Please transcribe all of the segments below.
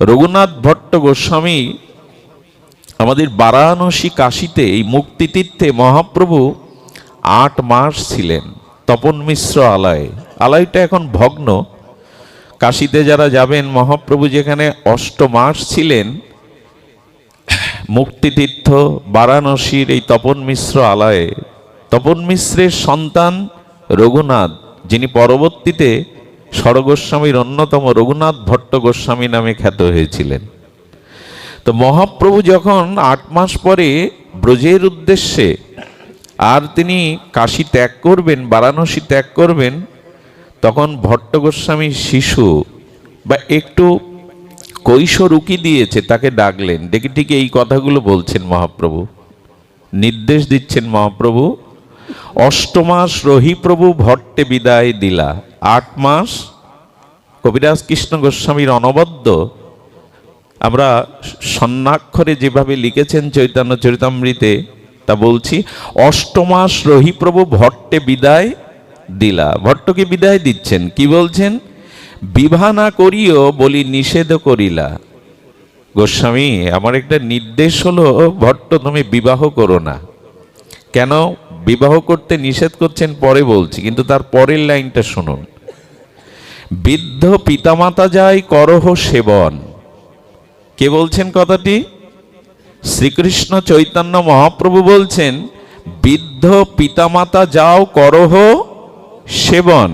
রঘুনাথ ভট্ট গোস্বামী আমাদের বারাণসী কাশীতে এই মুক্তিতীর্থে মহাপ্রভু 8 মাস ছিলেন তপন মিশ্র আলয়ে। আলয়টা এখন ভগ্ন। কাশীতে যারা যাবেন, মহাপ্রভু যেখানে 8 মাস ছিলেন, মুক্তিতীর্থ বারাণসীর এই তপন মিশ্র আলয়ে তপন মিশ্রের সন্তান রঘুনাথ, যিনি পরবর্তীতে স্বরগোস্বামীর অন্যতম রঘুনাথ ভট্ট গোস্বামী নামে খ্যাত হয়েছিলেন। তো মহাপ্রভু যখন 8 মাস পরে ব্রজের উদ্দেশ্যে আর তিনি কাশী ত্যাগ করবেন, বারাণসী ত্যাগ করবেন, তখন ভট্ট গোস্বামী শিশু বা একটু কৈশোর উকি দিয়েছে, তাকে ডাকলেন। ডেকে ঠিক এই কথাগুলো বলছেন মহাপ্রভু, নির্দেশ দিচ্ছেন মহাপ্রভু, 8 মাস রহি প্রভু ভট্টে বিদায় দিলা। 8 মাস কবিরাজ কৃষ্ণ গোস্বামীর অনবদ্য, আমরা স্বর্ণাক্ষরে যেভাবে লিখেছেন চৈতন্য চরিতামৃতে তা বলছি। 8 মাস রহি প্রভু ভট্টে বিদায় দিলা। ভট্টকে বিদায় দিচ্ছেন, কি বলছেন? বিবাহ না করিও বলি নিষেধ করিলা। গোস্বামী, আমার একটা নির্দেশ হলো, ভট্ট তুমি বিবাহ করো না। কেন বিবাহ করতে নিষেধ করছেন পরে বলছি, কিন্তু তার পরের লাইনটা শুনুন। বৃদ্ধ পিতামাতা যায় করহ সেবন। কে বলছেন কথাটি? শ্রীকৃষ্ণ চৈতন্য মহাপ্রভু বলছেন, বৃদ্ধ পিতামাতা যাও করহ সেবন,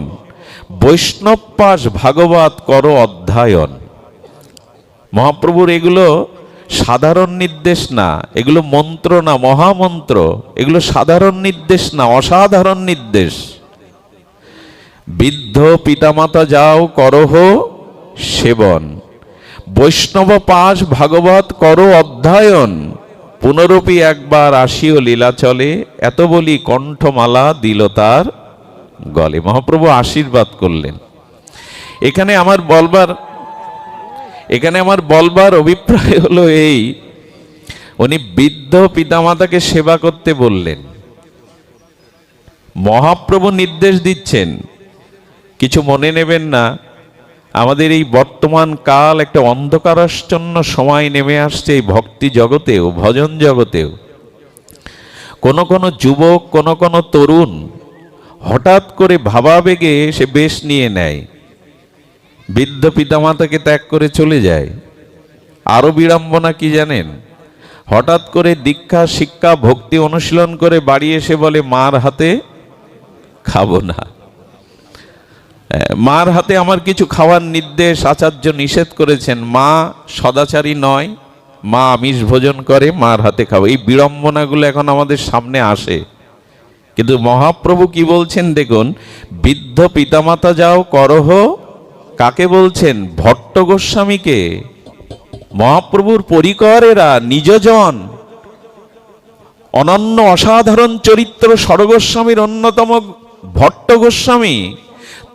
বৈষ্ণব পাশ ভাগবত করো অধ্যয়ন। মহাপ্রভুর এগুলো সাধারণ নির্দেশ না, এগুলো মন্ত্র না, মহামন্ত্র। এগুলো সাধারণ নির্দেশ না, অসাধারণ নির্দেশ। বৃদ্ধ পিতামাতা যাও করহ সেবন, বৈষ্ণব পাশ ভাগবত করো অধ্যয়ন, পুনরূপী একবার আসিও লীলা চলে, এত বলি কণ্ঠমালা দিল তার গলে। মহাপ্রভু আশীর্বাদ করলেন। এখানে আমার বলবার অভিপ্রায় হলো এই, উনি বৃদ্ধ পিতামাতাকে সেবা করতে বললেন। মহাপ্রভু নির্দেশ দিচ্ছেন, কিছু মনে নেবেন না, আমাদের এই বর্তমান কাল একটা অন্ধকারাচ্ছন্ন সময় নেমে আসছে এই ভক্তি জগতেও, ভজন জগতেও। কোন কোন যুবক, কোন কোন তরুণ হঠাৎ করে ভাবাবেগে সে বেশ নিয়ে নেয়, বৃদ্ধ পিতামাতাকে ত্যাগ করে চলে যায়। আরো বিড়ম্বনা কি জানেন? হঠাৎ করে দীক্ষা শিক্ষা ভক্তি অনুশীলন করে বাড়ি এসে বলে মার হাতে খাবো না, মার হাতে আমার কিছু খাওয়ার নির্দেশ, আচার্য নিষেধ করেছেন, মা সদাচারী নয়, মা আমিষ ভোজন করে, মার হাতে খাবো। এই বিড়ম্বনাগুলো এখন আমাদের সামনে আসে। কিন্তু মহাপ্রভু কি বলছেন দেখুন, বৃদ্ধ পিতামাতা যাও করহ, কাকে বলছেন? ভট্ট গোস্বামীকে। মহাপ্রভুর পরিকরেরা, নিজজন, অনন্য অসাধারণ চরিত্র স্বরগোস্বামীর অন্যতম ভট্ট গোস্বামী,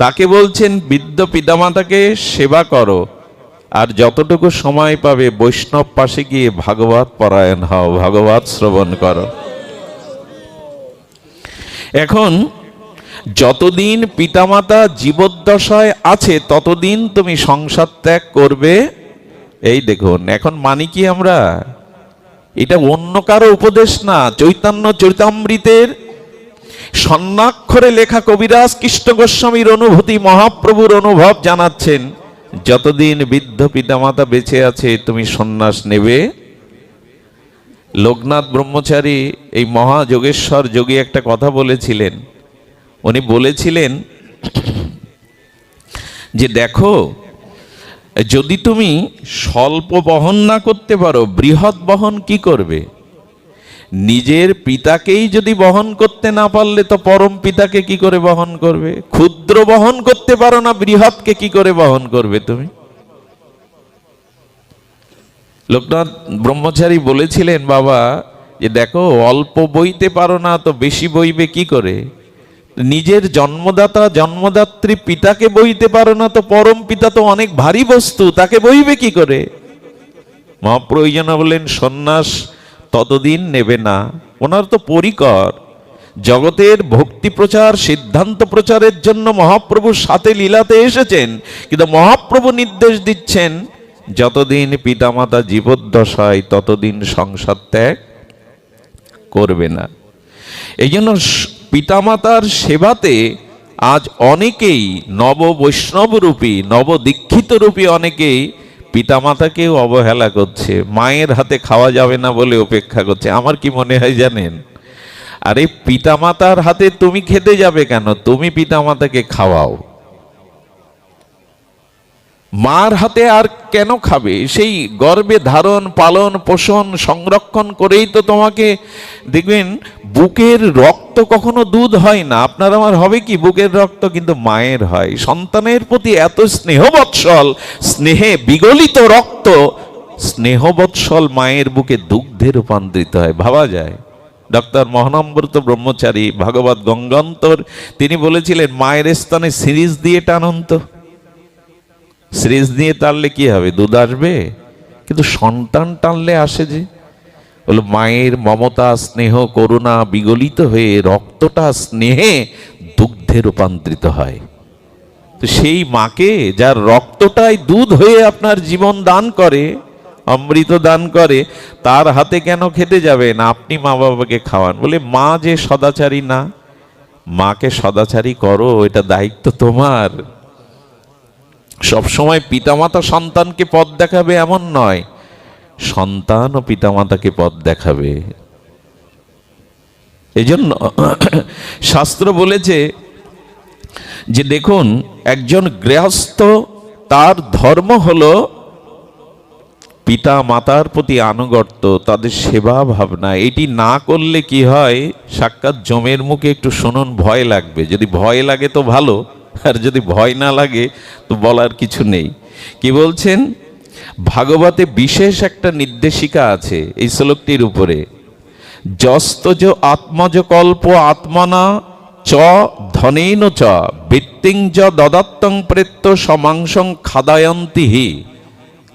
তাকে বলছেন বৃদ্ধ পিতামাতাকে সেবা করো, আর যতটুকু সময় পাবে বৈষ্ণব পাশে গিয়ে ভাগবত পরায়ণ হও, ভাগবত শ্রবণ করো। এখন যতদিন পিতামাতা জীবদ্দশায় আছে ততদিন তুমি সংসার ত্যাগ করবে। এই দেখুন, এখন মানি কি আমরা? এটা অন্য কারো উপদেশ না, চৈতন্য চরিতামৃতের স্বর্ণাক্ষরে লেখা কবিরাজ কৃষ্ণ গোস্বামীর অনুভূতি, মহাপ্রভুর অনুভব জানাচ্ছেন। যতদিন বৃদ্ধ পিতামাতা বেঁচে আছে তুমি সন্ন্যাস নেবে। লোকনাথ ব্রহ্মচারী এই মহাযোগেশ্বর যোগী একটা কথা বলেছিলেন। উনি বলেছিলেন যে দেখো, যদি তুমি স্বল্প বহন না করতে পারো, বৃহৎ বহন কি করবে? নিজের পিতাকেই যদি বহন করতে না পারলে তো পরম পিতাকে কি করে বহন করবে? ক্ষুদ্র বহন করতে পারো না, বৃহৎকে কি করে বহন করবে তুমি? লোকনাথ ব্রহ্মচারী বলেছিলেন, বাবা যে দেখো, অল্প বইতে পারো না তো বেশি বইবে কি করে? নিজের জন্মদাতা জন্মদাত্রী পিতাকে বইতে পারো না তো পরম পিতা তো অনেক ভারী বস্তু, তাকে বইবে কি করে? মহাপ্রয়োজন বললেন সন্ন্যাস ততদিন নেবে না। ওনার তো পরিকর জগতের ভক্তি প্রচার, সিদ্ধান্ত প্রচারের জন্য মহাপ্রভুর সাথে লীলাতে এসেছেন, কিন্তু মহাপ্রভু নির্দেশ দিচ্ছেন যতদিন পিতামাতা জীবদ্দশায় ততদিন সংসার ত্যাগ করবে না। এই জন্য পিতামাতার সেবাতে আজ অনেকেই নব বৈষ্ণব রূপী, নব দীক্ষিত রূপী অনেকেই পিতামাতাকেও অবহেলা করছে, মায়ের হাতে খাওয়া যাবে না বলে অপেক্ষা করছে। আমার কি মনে হয় জানেন, আরে পিতামাতার হাতে তুমি খেতে যাবে কেন? তুমি পিতামাতাকে খাওয়াও। মার হাতে আর কেন খাবে? সেই গর্ভে ধারণ পালন পোষণ সংরক্ষণ করেই তো তোমাকে, দেখবেন বুকের রক্ত কখনো দুধ হয় না, আপনার আমার হবে কি বুকের রক্ত, কিন্তু মায়ের হয়। সন্তানের প্রতি এত স্নেহবৎসল, স্নেহে বিগলিত রক্ত, স্নেহবৎসল মায়ের বুকে দুগ্ধে রূপান্তরিত হয়, ভাবা যায়? ডক্টর মহানম্রত ব্রহ্মচারী ভাগবত গঙ্গান্তর তিনি বলেছিলেন, মায়ের স্থানে সিরিজ দিয়ে টানুন তো। সিরিজ দিয়ে টানলে কি হবে? দুধ আসবে? কিন্তু সন্তান টানলে আসে যে, বলো মায়ের মমতা স্নেহ করুণা বিগলিত হয়ে রক্তটা স্নেহে দুগ্ধে রূপান্তরিত হয়। তো সেই মাকে, যার রক্তটাই দুধ হয়ে আপনার জীবন দান করে, অমৃত দান করে, তার হাতে কেন খেতে যাবেন? আপনি মা বাবাকে খাওয়ান। বলে মা যে সদাচারী না, মাকে সদাচারী করো, এটা দায়িত্ব তোমার। সবসময় পিতামাতা সন্তানকে পথ দেখাবে এমন নয়, সন্তান ও পিতামাতাকে পথ দেখাবে। এজন্য শাস্ত্র বলেছে যে দেখুন, একজন গৃহস্থ তার ধর্ম হলো পিতা মাতার প্রতি আনুগত্য, তাদের সেবা ভাবনা। এটি না করলে কি হয়, সাক্ষাৎ জমের মুখে একটু শুনুন, ভয় লাগবে। যদি ভয় লাগে তো ভালো, আর যদি ভয় না লাগে তো বলার কিছু নেই। কি বলছেন? ভাগবতে বিশেষ একটা নির্দেশিকা আছে এই শ্লোকটির উপরে, যস্তজ আত্মজ কল্প আত্মনা চ ধনেন চ বৃত্তিং চ দদত্তং প্রেত্য সমাংসং খাদায়ন্তি হি।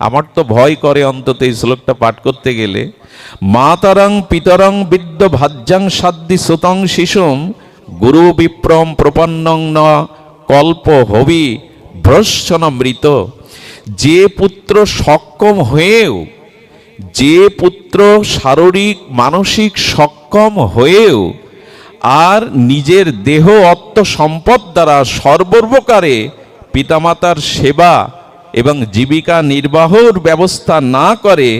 আমার তো ভয় করে অন্তত এই শ্লোকটা পাঠ করতে গেলে। মাতরং পিতরং বিদ্য ভাজ্যাং সাদ্দি সুতং শিশুম গুরু বিপ্রম প্রপন্নং ন কল্প হবি ভ্রশ্বন মৃত। যে পুত্র সক্ষম হয়েও, যে পুত্র শারীরিক মানসিক সক্ষম হয়েও আর নিজের দেহ অর্থ সম্পদ দ্বারা সর্বপ্রকারে পিতামাতার সেবা এবং জীবিকা নির্বাহর ব্যবস্থা না করে,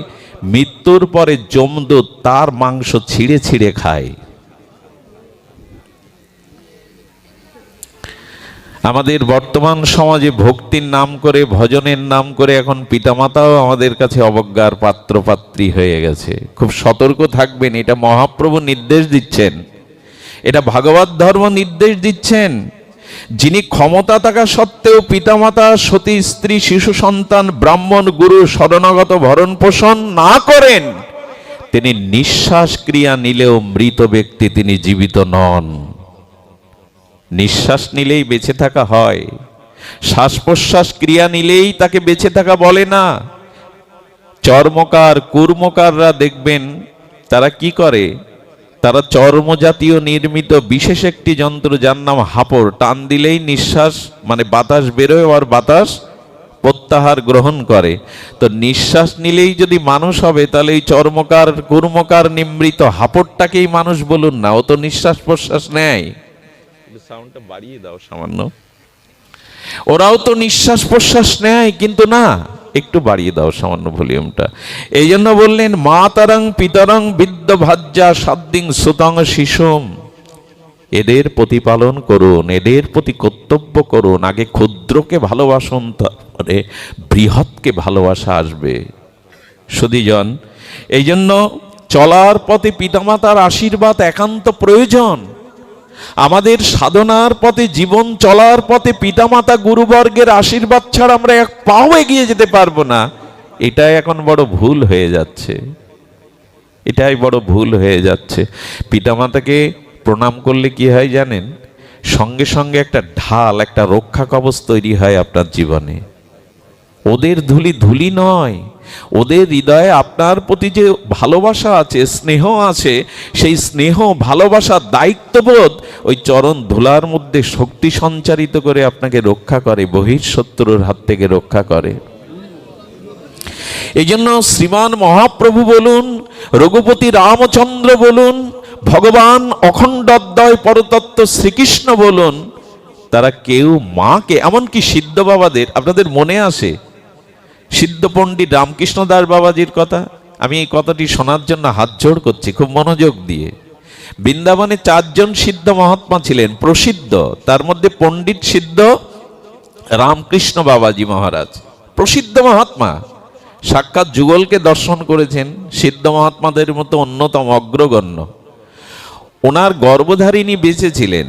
মৃত্যুর পরে যমদূত তার মাংস ছিঁড়ে ছিঁড়ে খায়। আমাদের বর্তমান সমাজে ভক্তির নাম করে, ভজনের নাম করে এখন পিতামাতাও আমাদের কাছে অবজ্ঞার পাত্র পাত্রী হয়ে গেছে। খুব সতর্ক থাকবেন, এটা মহাপ্রভু নির্দেশ দিচ্ছেন, এটা ভাগবত ধর্ম নির্দেশ দিচ্ছেন। যিনি ক্ষমতা থাকা সত্ত্বেও পিতামাতা সতী স্ত্রী শিশু সন্তান ব্রাহ্মণ গুরু শরণাগত ভরণ পোষণ না করেন, তিনি নিঃশ্বাস ক্রিয়া নিলেও মৃত ব্যক্তি, তিনি জীবিত নন। নিঃশ্বাস নিলেই বেঁচে থাকা হয়, শ্বাস প্রশ্বাস ক্রিয়া নিলেই তাকে বেঁচে থাকা বলে না। চর্মকার কুর্মকাররা দেখবেন তারা কি করে, তারা চর্ম জাতীয় নির্মিত বিশেষ একটি যন্ত্র, যার নাম হাঁপড়, টান দিলেই নিঃশ্বাস মানে বাতাস বেরোয় আর বাতাস প্রত্যাহার গ্রহণ করে। তো নিঃশ্বাস নিলেই যদি মানুষ হবে, তাহলে এই চর্মকার কুর্মকার নিমৃত হাঁপড়টাকেই মানুষ বলুন না, ও তো নিঃশ্বাস প্রশ্বাস নেয়। সাউন্ডটা বাড়িয়ে দাও সামান্য, ওরাও তো নিঃশ্বাস প্রশ্বাস নেয়, কিন্তু না, একটু বাড়িয়ে দাও সামান্য ভলিউমটা। এই জন্য বললেন মাতরং পিতরং বিদ্য ভাজ্যা সাদ্দিং সুতং শিশুম। এদের প্রতিপালন করুন, এদের প্রতি কর্তব্য করুন। আগে ক্ষুদ্রকে ভালোবাসুন, তারপরে বৃহৎকে ভালোবাসা আসবে। সুধীজন, এই জন্য চলার পথে পিতামাতার আশীর্বাদ একান্ত প্রয়োজন। আমাদের সাধনার পথে, জীবন চলার পথে পিতামাতা গুরুবর্গের আশীর্বাদ ছাড়া আমরা এক পাও এগিয়ে যেতে পারবো না। এটাই এখন বড় ভুল হয়ে যাচ্ছে, এটাই বড় ভুল হয়ে যাচ্ছে। পিতামাতাকে প্রণাম করলে কি হয় জানেন? সঙ্গে সঙ্গে একটা ঢাল, একটা রক্ষা কবচ তৈরি হয় আপনার জীবনে। ওদের ধুলি ধুলি নয়, ওদের হৃদয়ে আপনার প্রতি যে ভালোবাসা আছে, স্নেহ আছে, সেই স্নেহ ভালোবাসা দায়িত্ববোধ ওই চরণ ধুলার মধ্যে শক্তি সঞ্চারিত করে আপনাকে রক্ষা করে, বহিঃশত্রুর হাত থেকে রক্ষা করে। এই জন্য শ্রীমান মহাপ্রভু বলুন, রঘুপতি রামচন্দ্র বলুন, ভগবান অখণ্ডদ্বয় পরতত্ত্ব শ্রীকৃষ্ণ বলুন, তারা কেউ মাকে, এমনকি সিদ্ধ বাবাদের, আপনাদের মনে আসে সিদ্ধ পণ্ডিত রামকৃষ্ণ দাস বাবাজির কথা? আমি এই কথাটি শোনার জন্য হাত জোড় করছি খুব মনোযোগ দিয়ে। বৃন্দাবনে 4 জন সিদ্ধ মহাত্মা ছিলেন প্রসিদ্ধ, তার মধ্যে পণ্ডিত সিদ্ধ রামকৃষ্ণ বাবাজি মহারাজ প্রসিদ্ধ মহাত্মা, সাক্ষাৎ যুগলকে দর্শন করেছেন, সিদ্ধ মহাত্মাদের মতো অন্যতম অগ্রগণ্য। ওনার গর্ভধারিণী বেঁচে ছিলেন,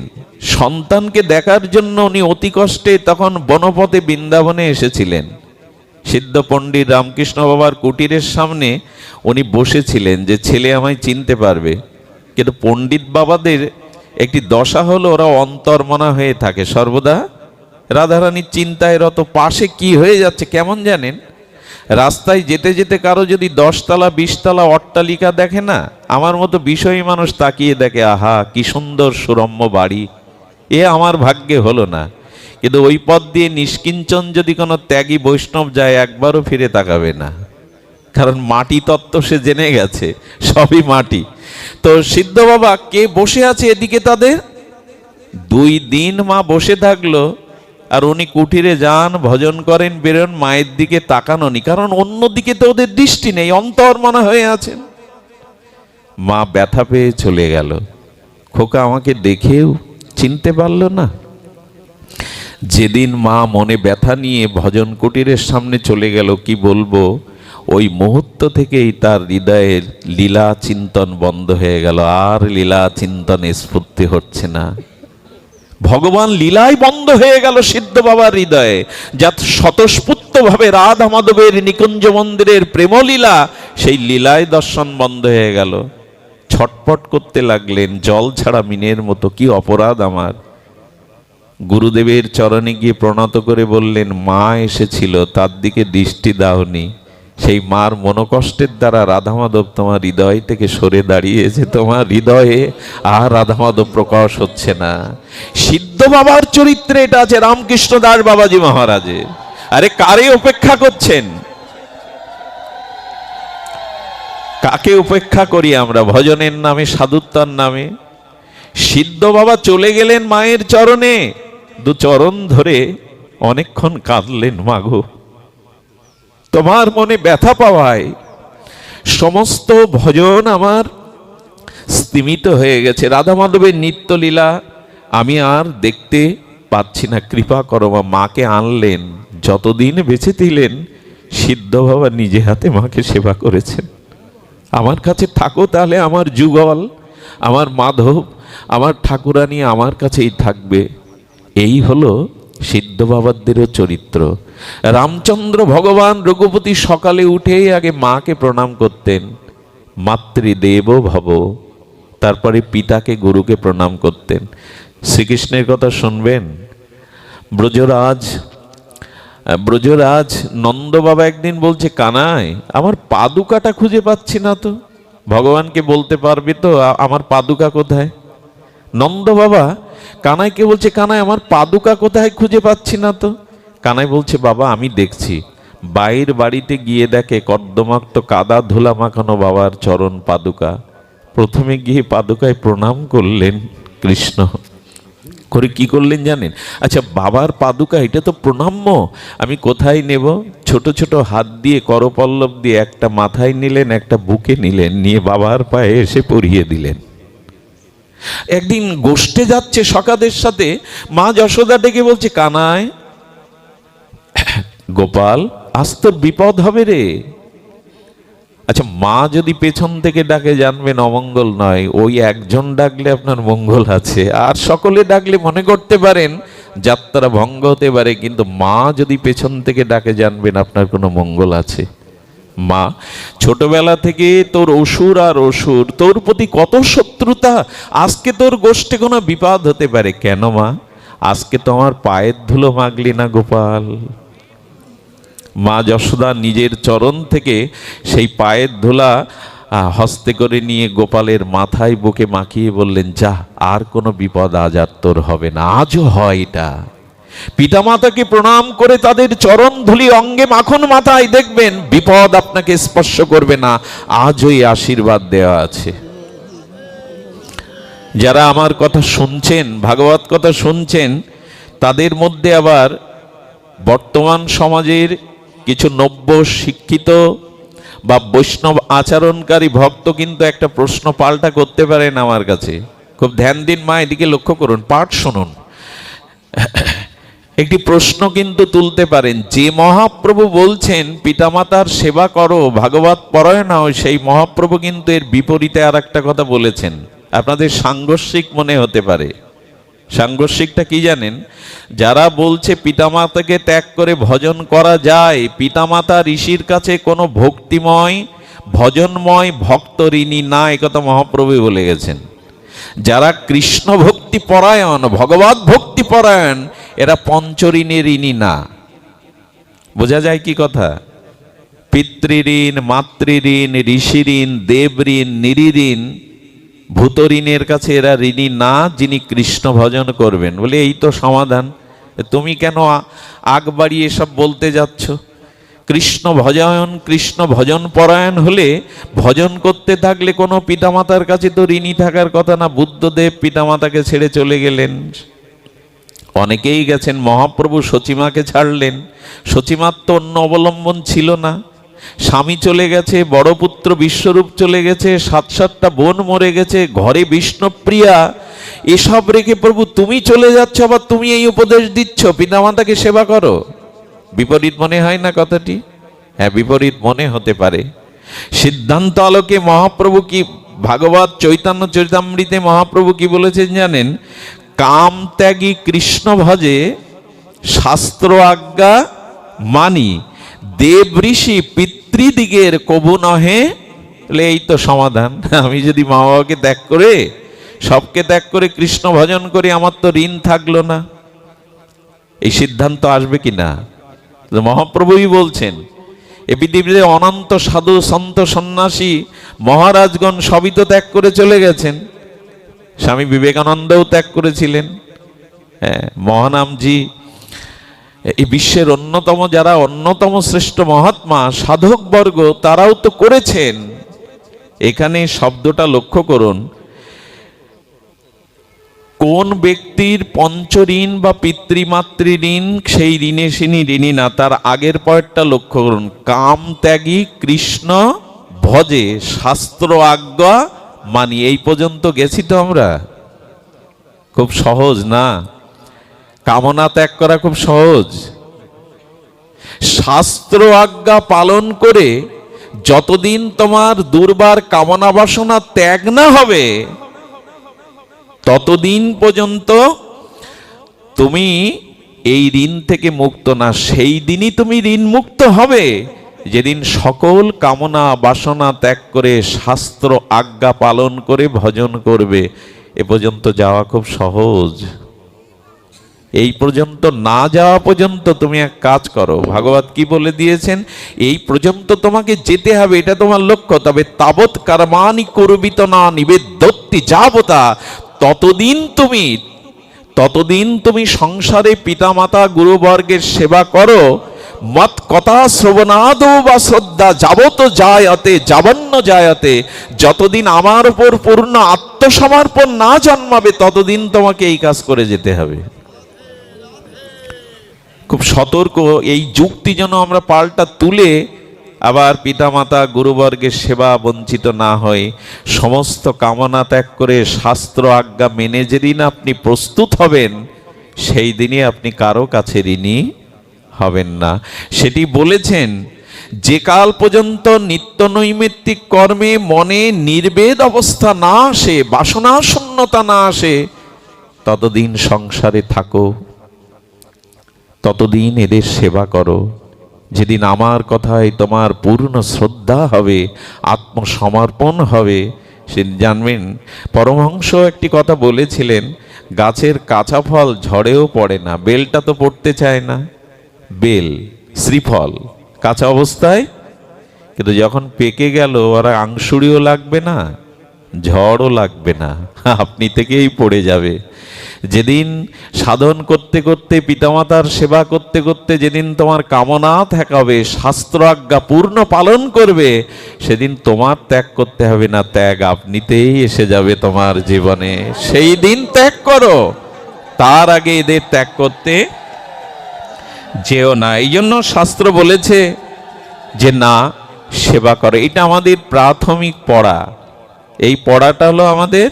সন্তানকে দেখার জন্য উনি অতি কষ্টে তখন বনপথে বৃন্দাবনে এসেছিলেন। সিদ্ধ পণ্ডিত রামকৃষ্ণ বাবার কুটিরের সামনে উনি বসেছিলেন যে ছেলে আমায় চিনতে পারবে। কিন্তু পণ্ডিত বাবাদের একটি দশা হলো, ওরা অন্তর্মনা হয়ে থাকে সর্বদা রাধারানীর চিন্তায় রত। পাশে কি হয়ে যাচ্ছে কেমন জানেন? রাস্তায় যেতে যেতে কারো যদি 10 তলা 20 তলা অট্টালিকা দেখে না, আমার মতো বিষয়ী মানুষ তাকিয়ে দেখে, আহা কি সুন্দর সুরম্য বাড়ি, এ আমার ভাগ্যে হলো না। কিন্তু ওই পথ দিয়ে নিষ্কিঞ্চন যদি কোনো ত্যাগী বৈষ্ণব যায়, একবারও ফিরে তাকাবে না, কারণ মাটি তত্ত্ব সে জেনে গেছে, সবই মাটি। তো সিদ্ধ বাবা কে বসে আছে এদিকে, তাদের 2 দিন মা বসে থাকলো, আর উনি কুঠিরে যান, ভজন করেন, বেরোন, মায়ের দিকে তাকানো নি, কারণ অন্যদিকে তো ওদের দৃষ্টি নেই, অন্তর্মনা হয়ে আছেন। মা ব্যথা পেয়ে চলে গেল, খোকা আমাকে দেখেও চিনতে পারলো না। যেদিন মা মনে ব্যথা নিয়ে ভজন কুটিরের সামনে চলে গেল, কি বলবো, ওই মুহূর্ত থেকেই তার হৃদয়ের লীলা চিন্তন বন্ধ হয়ে গেল, আর লীলা চিন্তনে স্ফূর্তি হচ্ছে না। ভগবান লীলাই বন্ধ হয়ে গেল সিদ্ধ বাবার হৃদয়ে, যা স্বতঃস্ফূর্ত ভাবে রাধা মাধবের নিকুঞ্জ মন্দিরের প্রেমলীলা, সেই লীলায় দর্শন বন্ধ হয়ে গেল। ছটপট করতে লাগলেন জল ছাড়া মিনের মতো, কি অপরাধ আমার। গুরুদেবের চরণে গিয়ে প্রণত করে বললেন, মা এসেছিল, তার দিকে দৃষ্টি দাওনি, সেই মার মনোকষ্টের দ্বারা রাধা মাধব তোমার হৃদয় থেকে সরে দাঁড়িয়েছে, তোমার হৃদয়ে আর রাধা মাধব প্রকাশ হচ্ছে না। সিদ্ধ বাবার চরিত্রে এটা আছে, রামকৃষ্ণ দাস বাবাজি মহারাজের। আরে কারে অপেক্ষা করছেন? কাকে উপেক্ষা করি আমরা ভজনের নামে, সাধুত্বার নামে? সিদ্ধ বাবা চলে গেলেন মায়ের চরণে, 2 চরণ ধরে অনেকক্ষণ কাঁদলেন, মাগো তোমার মনে ব্যথা পাওয়ায় সমস্ত ভজন আমার স্তিমিত হয়ে গেছে, রাধা মাধবের নিত্যলীলা আমি আর দেখতে পাচ্ছি না, কৃপা করো মা। মাকে আনলেন, যতদিন বেঁচে ছিলেন সিদ্ধ বাবা নিজে হাতে মাকে সেবা করেছেন। আমার কাছে থাকো তাহলে আমার যুগল, আমার মাধব, আমার ঠাকুরানী আমার কাছেই থাকবে। এই হলো সিদ্ধ বাবাদেরও চরিত্র। রামচন্দ্র ভগবান রঘুপতি সকালে উঠেই আগে মাকে প্রণাম করতেন, মাতৃদেব ভব, তারপরে পিতাকে গুরুকে প্রণাম করতেন। শ্রীকৃষ্ণের কথা শুনবেন, ব্রজরাজ নন্দ বাবা একদিন বলছে, কানাই আমার পাদুকাটা খুঁজে পাচ্ছি না তো। ভগবানকে বলতে পারবে তো আমার পাদুকা কোথায়? নন্দ বাবা কানাইকে বলছে, কানাই আমার পাদুকা কোথায়, খুঁজে পাচ্ছি না তো। কানাই বলছে, বাবা আমি দেখছি। বাইর বাড়িতে গিয়ে দেখে কর্দমাক্ত কাদা ধুলা মাখানো বাবার চরণ পাদুকা। প্রথমে গিয়ে পাদুকায় প্রণাম করলেন কৃষ্ণ, করে কি করলেন জানেন? আচ্ছা বাবার পাদুকা এটা তো প্রণাম্য, আমি কোথায় নেব? ছোট ছোট হাত দিয়ে করপল্লব দিয়ে একটা মাথায় নিলেন, একটা বুকে নিলেন, নিয়ে বাবার পায়ে এসে পরিয়ে দিলেন। একদিন গোষ্ঠে যাচ্ছে সখাদের সাথে, মা যশোদা ডেকে বলছে, কানাই গোপাল আজ তোর বিপদ হবে রে। আচ্ছা মা যদি পেছন থেকে ডাকে জানবেন অমঙ্গল নয়, ওই একজন ডাকলে আপনার মঙ্গল আছে, আর সকলে ডাকলে মনে করতে পারেন যাত্রা ভঙ্গ হতে পারে, কিন্তু মা যদি পেছন থেকে ডাকে জানবেন আপনার কোনো মঙ্গল আছে। মা ছোটবেলা থেকে তোর অসুর আর অসুর, তোর প্রতি কত শত্রুতা, আজকে তোর গোষ্ঠে কোনো বিপদ হতে পারে। কেন মা? আজকে তোমার পায়ের ধুলো মাগলি না গোপাল। মা যশোদা নিজের চরণ থেকে সেই পায়ের ধুলা হস্তে করে নিয়ে গোপালের মাথায় বুকে মাখিয়ে বললেন, যা আর কোনো বিপদ আজ আর তোর হবে না। আজও হয় এটা, পিতামাতাকে প্রণাম করে তাদের চরণ ধুলি অঙ্গে মাখন মাথায়, দেখবেন বিপদ আপনাকে স্পর্শ করবে না। আজও এই আশীর্বাদ দেওয়া আছে। যারা আমার কথা শুনছেন, ভাগবত কথা শুনছেন, তাদের মধ্যে আবার বর্তমান সমাজের কিছু নব্য শিক্ষিত বা বৈষ্ণব আচরণকারী ভক্ত কিন্তু একটা প্রশ্ন পাল্টা করতে পারেন আমার কাছে। খুব ধ্যান দিন মা, এদিকে লক্ষ্য করুন, পাঠ শুনুন। একটি প্রশ্ন কিন্তু তুলতে পারেন, যে মহাপ্রভু বলছেন পিতামাতার সেবা করো, ভাগবত পরায়ণ হও, সেই মহাপ্রভু কিন্তু এর বিপরীতে আর একটা কথা বলেছেন। আপনাদের সাংঘর্ষিক মনে হতে পারে। সাংঘর্ষিকটা কি জানেন? যারা বলছে পিতামাতাকে ত্যাগ করে ভজন করা যায়, পিতামাতা ঋষির কাছে কোনো ভক্তিময় ভজনময় ভক্ত ঋণী না, একথা মহাপ্রভু বলে গেছেন। যারা কৃষ্ণ ভক্তি পরায়ণ, ভগবত ভক্তি পরায়ণ, এরা পঞ্চঋণের ঋণী না। বোঝা যায় কি কথা? পিতৃঋণ, মাতৃঋণ, ঋষি ঋণ, দেব ঋণ, নিরিঋণ, ভূত ঋণের কাছে এরা ঋণী না, যিনি কৃষ্ণ ভজন করবেন। বলে এই তো সমাধান, তুমি কেন আগ বাড়িয়ে এসব বলতে যাচ্ছ? কৃষ্ণ ভজন, কৃষ্ণ ভজন পরায়ণ হলে, ভজন করতে থাকলে কোনো পিতামাতার কাছে তো ঋণী থাকার কথা না। বুদ্ধদেব পিতামাতাকে ছেড়ে চলে গেলেন, অনেকেই গেছেন। মহাপ্রভু সচিমাকে ছাড়লেন, সচিমার তো অন্য অবলম্বন ছিল না। স্বামী চলে গেছে, বড় পুত্র বিশ্বরূপ চলে গেছে, 7-7টা বোন মরে গেছে, ঘরে বিষ্ণুপ্রিয়া, এসব রেখে প্রভু তুমি চলে যাচ্ছ, আবার তুমি এই উপদেশ দিচ্ছ পিতামাতাকে সেবা করো। বিপরীত মনে হয় না কথাটি? হ্যাঁ, বিপরীত মনে হতে পারে। সিদ্ধান্ত আলোকে মহাপ্রভু কি, ভাগবত চৈতন্য চরিতামৃতে মহাপ্রভু কি বলেছেন জানেন? কাম ত্যাগী কৃষ্ণ ভজে, শাস্ত্র আজ্ঞা মানি, দেব ঋষি পিতৃদিগের কবু নহে। এই তো সমাধান। আমি যদি মা বাবাকে ত্যাগ করে, সবকে ত্যাগ করে কৃষ্ণ ভজন করি, আমার তো ঋণ থাকলো না। এই সিদ্ধান্ত আসবে কি না? মহাপ্রভুই বলছেন। এ পৃথিবীতে অনন্ত সাধু সন্ত সন্ন্যাসী মহারাজগণ সবই তো ত্যাগ করে চলে গেছেন। স্বামী বিবেকানন্দও ত্যাগ করেছিলেন। হ্যাঁ, মহানামজি, এই বিশ্বের অন্যতম যারা অন্যতম শ্রেষ্ঠ মহাত্মা সাধক বর্গ, তারাও তো করেছেন। এখানে শব্দটা লক্ষ্য করুন, কোন ব্যক্তির পঞ্চঋণ বা পিতৃমাতৃ ঋণ, সেই ঋণে তিনি ঋণী না। তার আগের পয়েন্টটা লক্ষ্য করুন, কাম ত্যাগী কৃষ্ণ ভজে, শাস্ত্র আজ্ঞা মানি। এই পর্যন্ত গেছি তো আমরা? খুব সহজ না? কামনা ত্যাগ করা খুব সহজ। শাস্ত্র আজ্ঞা পালন করে যতদিন তোমার দুর্বার কামনা বাসনা ত্যাগ না হবে, ততদিন পর্যন্ত তুমি এই ঋণ থেকে মুক্ত না। সেই দিনই তুমি ঋণ মুক্ত হবে যেদিন সকল কামনা বাসনা ত্যাগ করে শাস্ত্র আজ্ঞা পালন করে ভজন করবে। এ পর্যন্ত যাওয়া খুব সহজ। এই পর্যন্ত না যাওয়া পর্যন্ত তুমি এক কাজ করো, ভাগবত কি বলে দিয়েছেন? এই পর্যন্ত তোমাকে যেতে হবে, এটা তোমার লক্ষ্য। তবে তাবৎ কর্মাণি কুর্বিত না নিবেদ্যতি যাবতা, ততদিন তুমি সংসারে পিতামাতা গুরুবর্গের সেবা করো। মত কথা শ্রবণাদৌ বা শ্রদ্ধা যাবত জায়তে যাবন্ন জায়তে, যতদিন আমার উপর পূর্ণ আত্মসমর্পণ না জন্মাবে, ততদিন তোমাকে এই কাজ করে যেতে হবে। খুব সতর্ক। এই যুক্তি যেন আমরা পাল্টা তুলে আবার পিতামাতা গুরুবর্গের সেবা বঞ্চিত না হয়। সমস্ত কামনা ত্যাগ করে শাস্ত্র আজ্ঞা মেনে যেদিন আপনি প্রস্তুত হবেন, সেই দিনই আপনি কারো কাছে ঋণী হবেন না। সেটি বলেছেন, যে কাল পর্যন্ত নিত্য নৈমিত্তিক কর্মে মনে নির্বেদ অবস্থা না আসে, বাসনা শূন্যতা না আসে, ততদিন সংসারে থাকো, ততদিন এদের সেবা করো। যেদিন আমার কথায় তোমার পূর্ণ শ্রদ্ধা হবে, আত্মসমর্পণ হবে, সেদিন জানবেন। পরমহংস একটি কথা বলেছিলেন, গাছের কাঁচা ফল ঝড়েও পড়ে না। বেলটা তো পড়তে চায় না, বেল শ্রীফল কাঁচা অবস্থায়, কিন্তু যখন পেকে গেল আর আংশুড়িও লাগবে না, ঝড়ও লাগবে না, আপনি থেকেই পড়ে যাবে। যেদিন সাধন করতে করতে, পিতামাতার সেবা করতে করতে যেদিন তোমার কামনা ঠেকাবে, শাস্ত্র আজ্ঞা পূর্ণ পালন করবে, সেদিন তোমার ত্যাগ করতে হবে না, ত্যাগ আপনিতেই এসে যাবে তোমার জীবনে। সেই দিন ত্যাগ করো, তার আগে এদের ত্যাগ করতে যেও না। এই জন্য শাস্ত্র বলেছে যে না, সেবা করো। এটা আমাদের প্রাথমিক পড়া। এই পড়াটা হলো আমাদের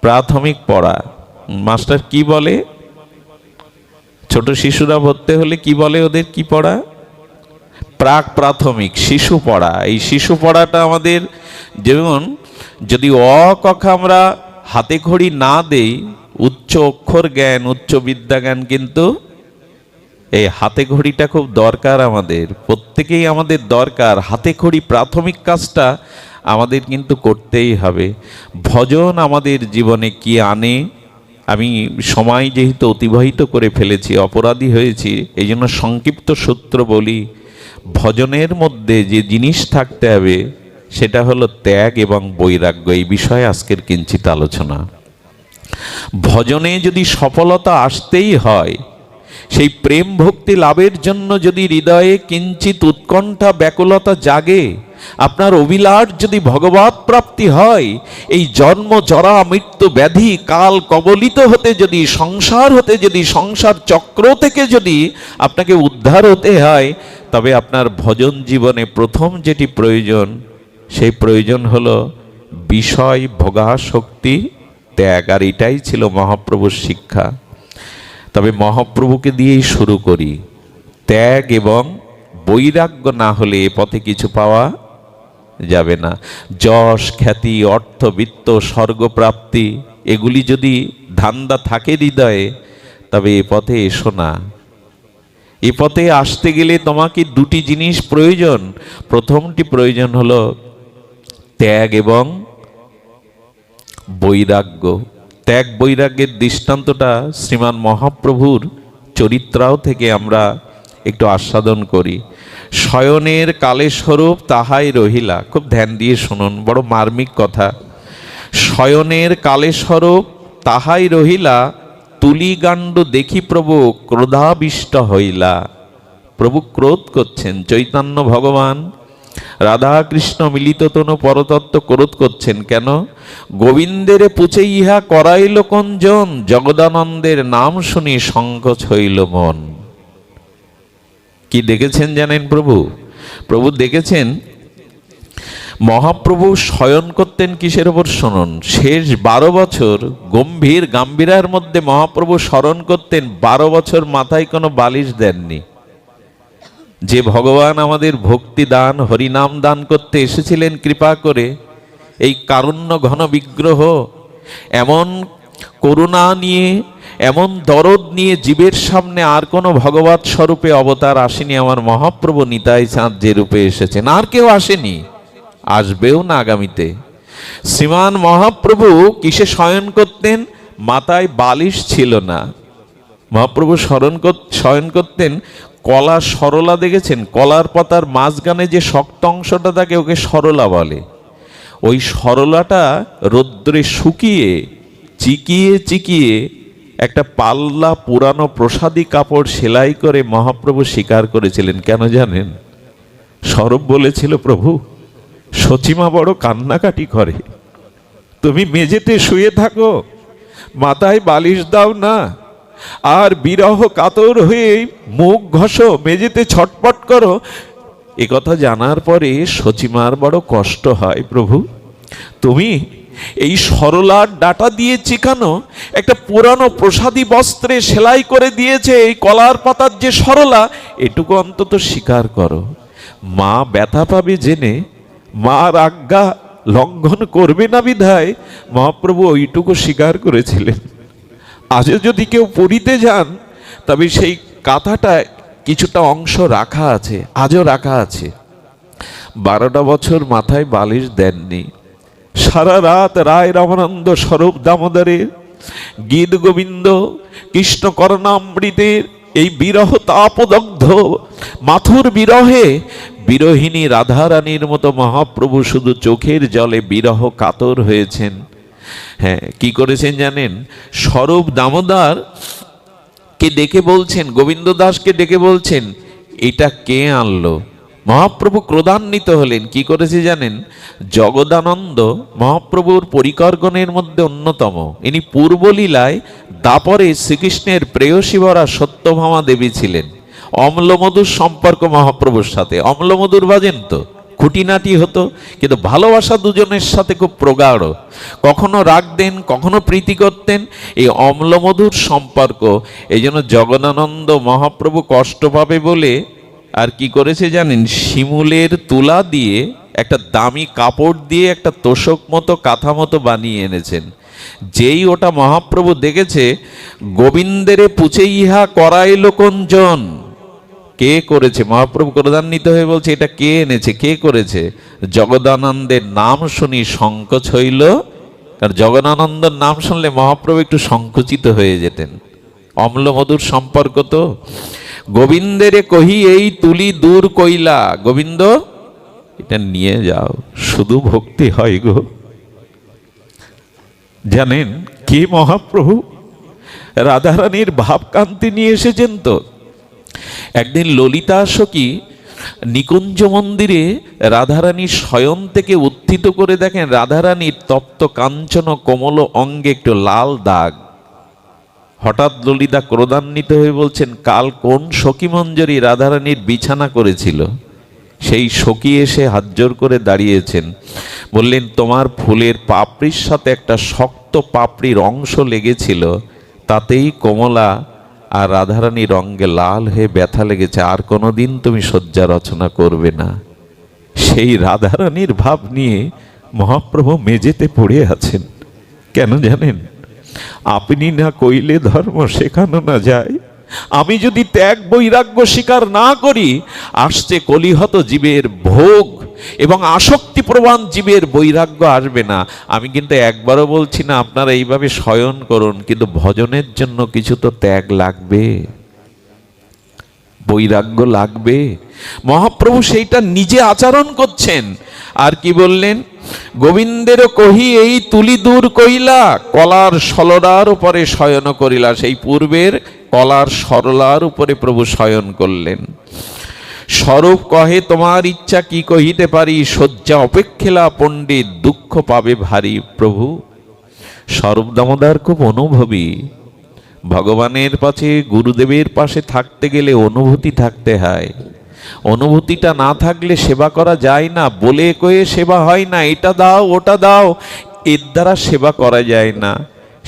প্রাথমিক পড়া। মাস্টার কি বলে, ছোট শিশুরা ভর্তি হলে কি বলে, ওদের কি পড়া? প্রাক প্রাথমিক শিশু পড়া। এই শিশু পড়াটা আমাদের, যেমন যদি অ ক খ আমরা হাতে খড়ি না দেই, উচ্চ অক্ষর জ্ঞান, উচ্চ বিদ্যা জ্ঞান কিন্তু এই হাতে ঘড়িটা খুব দরকার, আমাদের প্রত্যেকেই আমাদের দরকার। হাতে খড়ি প্রাথমিক কাজটা আমাদের কিন্তু করতেই হবে। ভজন আমাদের জীবনে কি আনে, আমি সময় যেহেতু অতিবাহিত করে ফেলেছি, অপরাধী হয়েছি, এই জন্য সংক্ষিপ্ত সূত্র বলি। ভজনের মধ্যে যে জিনিস থাকতে হবে সেটা হলো ত্যাগ এবং বৈরাগ্য। এই বিষয়ে আজকের কিঞ্চিত আলোচনা। ভজনে যদি সফলতা আসতেই হয়, সেই প্রেম ভক্তি লাভের জন্য যদি হৃদয়ে কিঞ্চিত উৎকণ্ঠা ব্যাকুলতা জাগে, আপনার অভিলাষ যদি ভগবৎ প্রাপ্তি হয়, এই জন্ম জরা মৃত্যু ব্যাধি কাল কবলিত হতে যদি, সংসার হতে যদি, সংসার চক্র থেকে যদি আপনাকে উদ্ধার হতে হয়, তবে আপনার ভজন জীবনে প্রথম যেটি প্রয়োজন, সেই প্রয়োজন হলো বিষয় ভোগাসক্তি ত্যাগ। আর এটাই ছিল মহাপ্রভুর শিক্ষা। তবে মহাপ্রভুকে দিয়েই শুরু করি। ত্যাগ এবং বৈরাগ্য না হলে এ পথে কিছু পাওয়া যাবে না। যশ খ্যাতি অর্থ বিত্ত স্বর্গপ্রাপ্তি এগুলি যদি ধান্দা থাকে হৃদয়ে, তবে এ পথে এসো না। এ পথে আসতে গেলে তোমাকে দুটি জিনিস প্রয়োজন। প্রথমটি প্রয়োজন হলো ত্যাগ এবং বৈরাগ্য। ত্যাগ বৈরাগ্যের দৃষ্টান্তটা শ্রীমান মহাপ্রভুর চরিত্রাও থেকে আমরা একটু আস্বাদন করি। শয়নের কালেস্বরূপ তাহাই রহিলা। খুব ধ্যান দিয়ে শুনুন, বড় মার্মিক কথা। শয়নের কালেস্বরূপ তাহাই রহিলা, তুলিগাণ্ড দেখি প্রভু ক্রোধাবিষ্ট হইলা। প্রভু ক্রোধ করছেন, চৈতন্য ভগবান রাধা কৃষ্ণ মিলিত তনু পরতত্ত্ব ক্রোধ করছেন কেন? গোবিন্দের পুছে ইহা করাইল কঞ্জন, জগদানন্দের নাম শুনি সংকোচ হইল মন। কি দেখেছেন জানেন প্রভু? প্রভু দেখেছেন মহাপ্রভু শয়ন করতেন কিসের ওপর শুনুন। শেষ 12 বছর গম্ভীর গাম্ভীর্যের মধ্যে মহাপ্রভু স্মরণ করতেন, 12 বছর মাথায় কোনো বালিশ দেননি। যে ভগবান আমাদের ভক্তি দান হরিনাম দান করতে এসেছিলেন কৃপা করে, এই কারুণ্য ঘন বিগ্রহ এমন করুণা নিয়ে, এমন দরদ নিয়ে জীবের সামনে আর কোনো ভগবৎ স্বরূপে অবতার আসেনি। আমার মহাপ্রভু নিতাই চাঁদ যে রূপে এসেছেন, আর কেউ আসেনি, আসবেও না আগামীতে। শ্রীমান মহাপ্রভু কিসে শয়ন করতেন? মাথায় বালিশ ছিল না। মহাপ্রভু শয়ন করতেন কলা সরলা। দেখেছেন কলার পাতার মাঝখানে যে শক্ত অংশটা থাকে ওকে সরলা বলে। ওই সরলাটা রৌদ্রে শুকিয়ে চিকিয়ে চিকিয়ে একটা পাল্লা পুরানো প্রসাদী কাপড় সেলাই করে মহাপ্রভু স্বীকার করেছিলেন। কেন জানেন? সরব বলেছিল, প্রভু সচিমা বড় কান্নাকাটি করে, তুমি মেঝেতে শুয়ে থাকো, মাথায় বালিশ দাও না, আর বিরহ কাতর হয়ে মুখ ঘষো, মেঝেতে ছটপট করো। এ কথা জানার পরে সচিমার বড় কষ্ট হয়। প্রভু তুমি এই সরলার ডাটা দিয়ে চিকানো একটা পুরানো প্রসাদী বস্ত্রে সেলাই করে দিয়েছে এই কলার পাতার যে সরলা, এটুকু অন্তত স্বীকার করো। মা ব্যথা পাবে জেনে মার আজ্ঞা লঙ্ঘন করবে না বিধায় মহাপ্রভু ওইটুকু স্বীকার করেছিলেন। আজও যদি কেউ পুরীতে যান, তবে সেই কাঁথাটা কিছুটা অংশ রাখা আছে, আজও রাখা আছে। 12টা বছর মাথায় বালিশ দেননি। সারা রাত রায় রামানন্দ স্বরূপ দামোদরের গীত গোবিন্দ কৃষ্ণ করণামৃতের এই বিরহ তাপদগ্ধ মাথুর বিরহে বিরহিণী রাধারানীর মতো মহাপ্রভু শুধু চোখের জলে বিরহ কাতর হয়েছেন। হ্যাঁ, কি করেছেন জানেন? স্বরূপ দামোদর কে ডেকে বলছেন, গোবিন্দ দাসকে ডেকে বলছেন, এটা কে আনলো? মহাপ্রভু ক্রোধান্বিত হলেন। কি করেছে জানেন? জগদানন্দ মহাপ্রভুর পরিকরগণের মধ্যে অন্যতম। ইনি পূর্বলীলায় দাপরে শ্রীকৃষ্ণের প্রেয়সী ভরা সত্যভামা দেবী ছিলেন। অম্লমধুর সম্পর্ক মহাপ্রভুর সাথে। অম্লমধুর বাজেন তো, খুঁটিনাটি হতো, কিন্তু ভালোবাসা দুজনের সাথে খুব প্রগাঢ়। কখনো রাখতেন, কখনো প্রীতি করতেন, এই অম্লমধুর সম্পর্ক। এই জন্য জগদানন্দ মহাপ্রভু কষ্ট পাবে বলে আর কি করেছে জানেন? শিমুলের তুলা দিয়ে একটা দামি কাপড় দিয়ে একটা তোষক মতো, কাঁথা মতো বানিয়ে এনেছেন। যেই ওটা মহাপ্রভু দেখেছে, গোবিন্দেরে পুছে ইহা করাইল কোনজন? কে করেছে? মহাপ্রভু ক্রোধান্বিত হয়ে বলছে, এটা কে এনেছে, কে করেছে? জগদানন্দের নাম শুনি সংকোচ হইল। আর জগদানন্দের নাম শুনলে মহাপ্রভু একটু সংকুচিত হয়ে যেতেন। অম্লমধুর সম্পর্ক তো। গোবিন্দেরে কহি এই তুলি দূর কইলা, গোবিন্দ এটা নিয়ে যাও, শুধু ভক্তি হয় গো। জানেন কি মহাপ্রভু রাধারানীর ভাবকান্তি নিয়ে এসেছেন তো। একদিন ললিতা সখী নিকুঞ্জ মন্দিরে রাধারানীর শয়ন থেকে উত্থিত করে দেখেন রাধারানীর তপ্ত কাঞ্চন কোমল অঙ্গে একটু লাল দাগ। হঠাৎ ললিতা ক্রোধান্বিত হয়ে বলছেন, কাল কোন সখী মঞ্জরি রাধারানীর বিছানা করেছিল? সেই সখী এসে হাত জোর করে দাঁড়িয়েছেন, বললেন, তোমার ফুলের পাপড়ির সাথে একটা শক্ত পাপড়ির অংশ লেগেছিল, তাতেই কমলা আর রাধারানীর অঙ্গে লাল হয়ে ব্যথা লেগেছে, আর কোনোদিন তুমি শয্যা রচনা করবে না। সেই রাধারানীর ভাব নিয়ে মহাপ্রভু মেঝেতে পড়ে আছেন। কেন জানেন? আপনি না কইলে ধর্ম শেখানো না যায়। আমি যদি ত্যাগ বৈরাগ্য স্বীকার না করি, আসছে কলিহত জীবের ভোগ এবং আসক্তি প্রবণ জীবের বৈরাগ্য আসবে না। আমি কিন্তু একবারও বলছি না আপনারা এইভাবে শয়ন করুন, কিন্তু ভজনের জন্য কিছু তো ত্যাগ লাগবে, বৈরাগ্য লাগবে। মহাপ্রভু সেইটা নিজে আচরণ করছেন। আর কি বললেন? গোবিন্দের কহি এই তুলি দূর কইলা, কলার সরলার উপরে শয়ন করিলা। সেই পূর্বের কলার সরলার উপরে প্রভু শয়ন করলেন। স্বরূপ কহে তোমার ইচ্ছা কি কহিতে পারি, শয্যা অপেক্ষিলা পণ্ডিত দুঃখ পাবে ভারী। প্রভু স্বরূপ দামোদর খুব অনুভবী। ভগবানের পাশে, গুরুদেবের পাশে থাকতে গেলে অনুভূতি থাকতে হয়। অনুভূতিটা না থাকলে সেবা করা যায় না। বলে কয়ে সেবা হয় না, এটা দাও ওটা দাও, এর দ্বারা সেবা করা যায় না।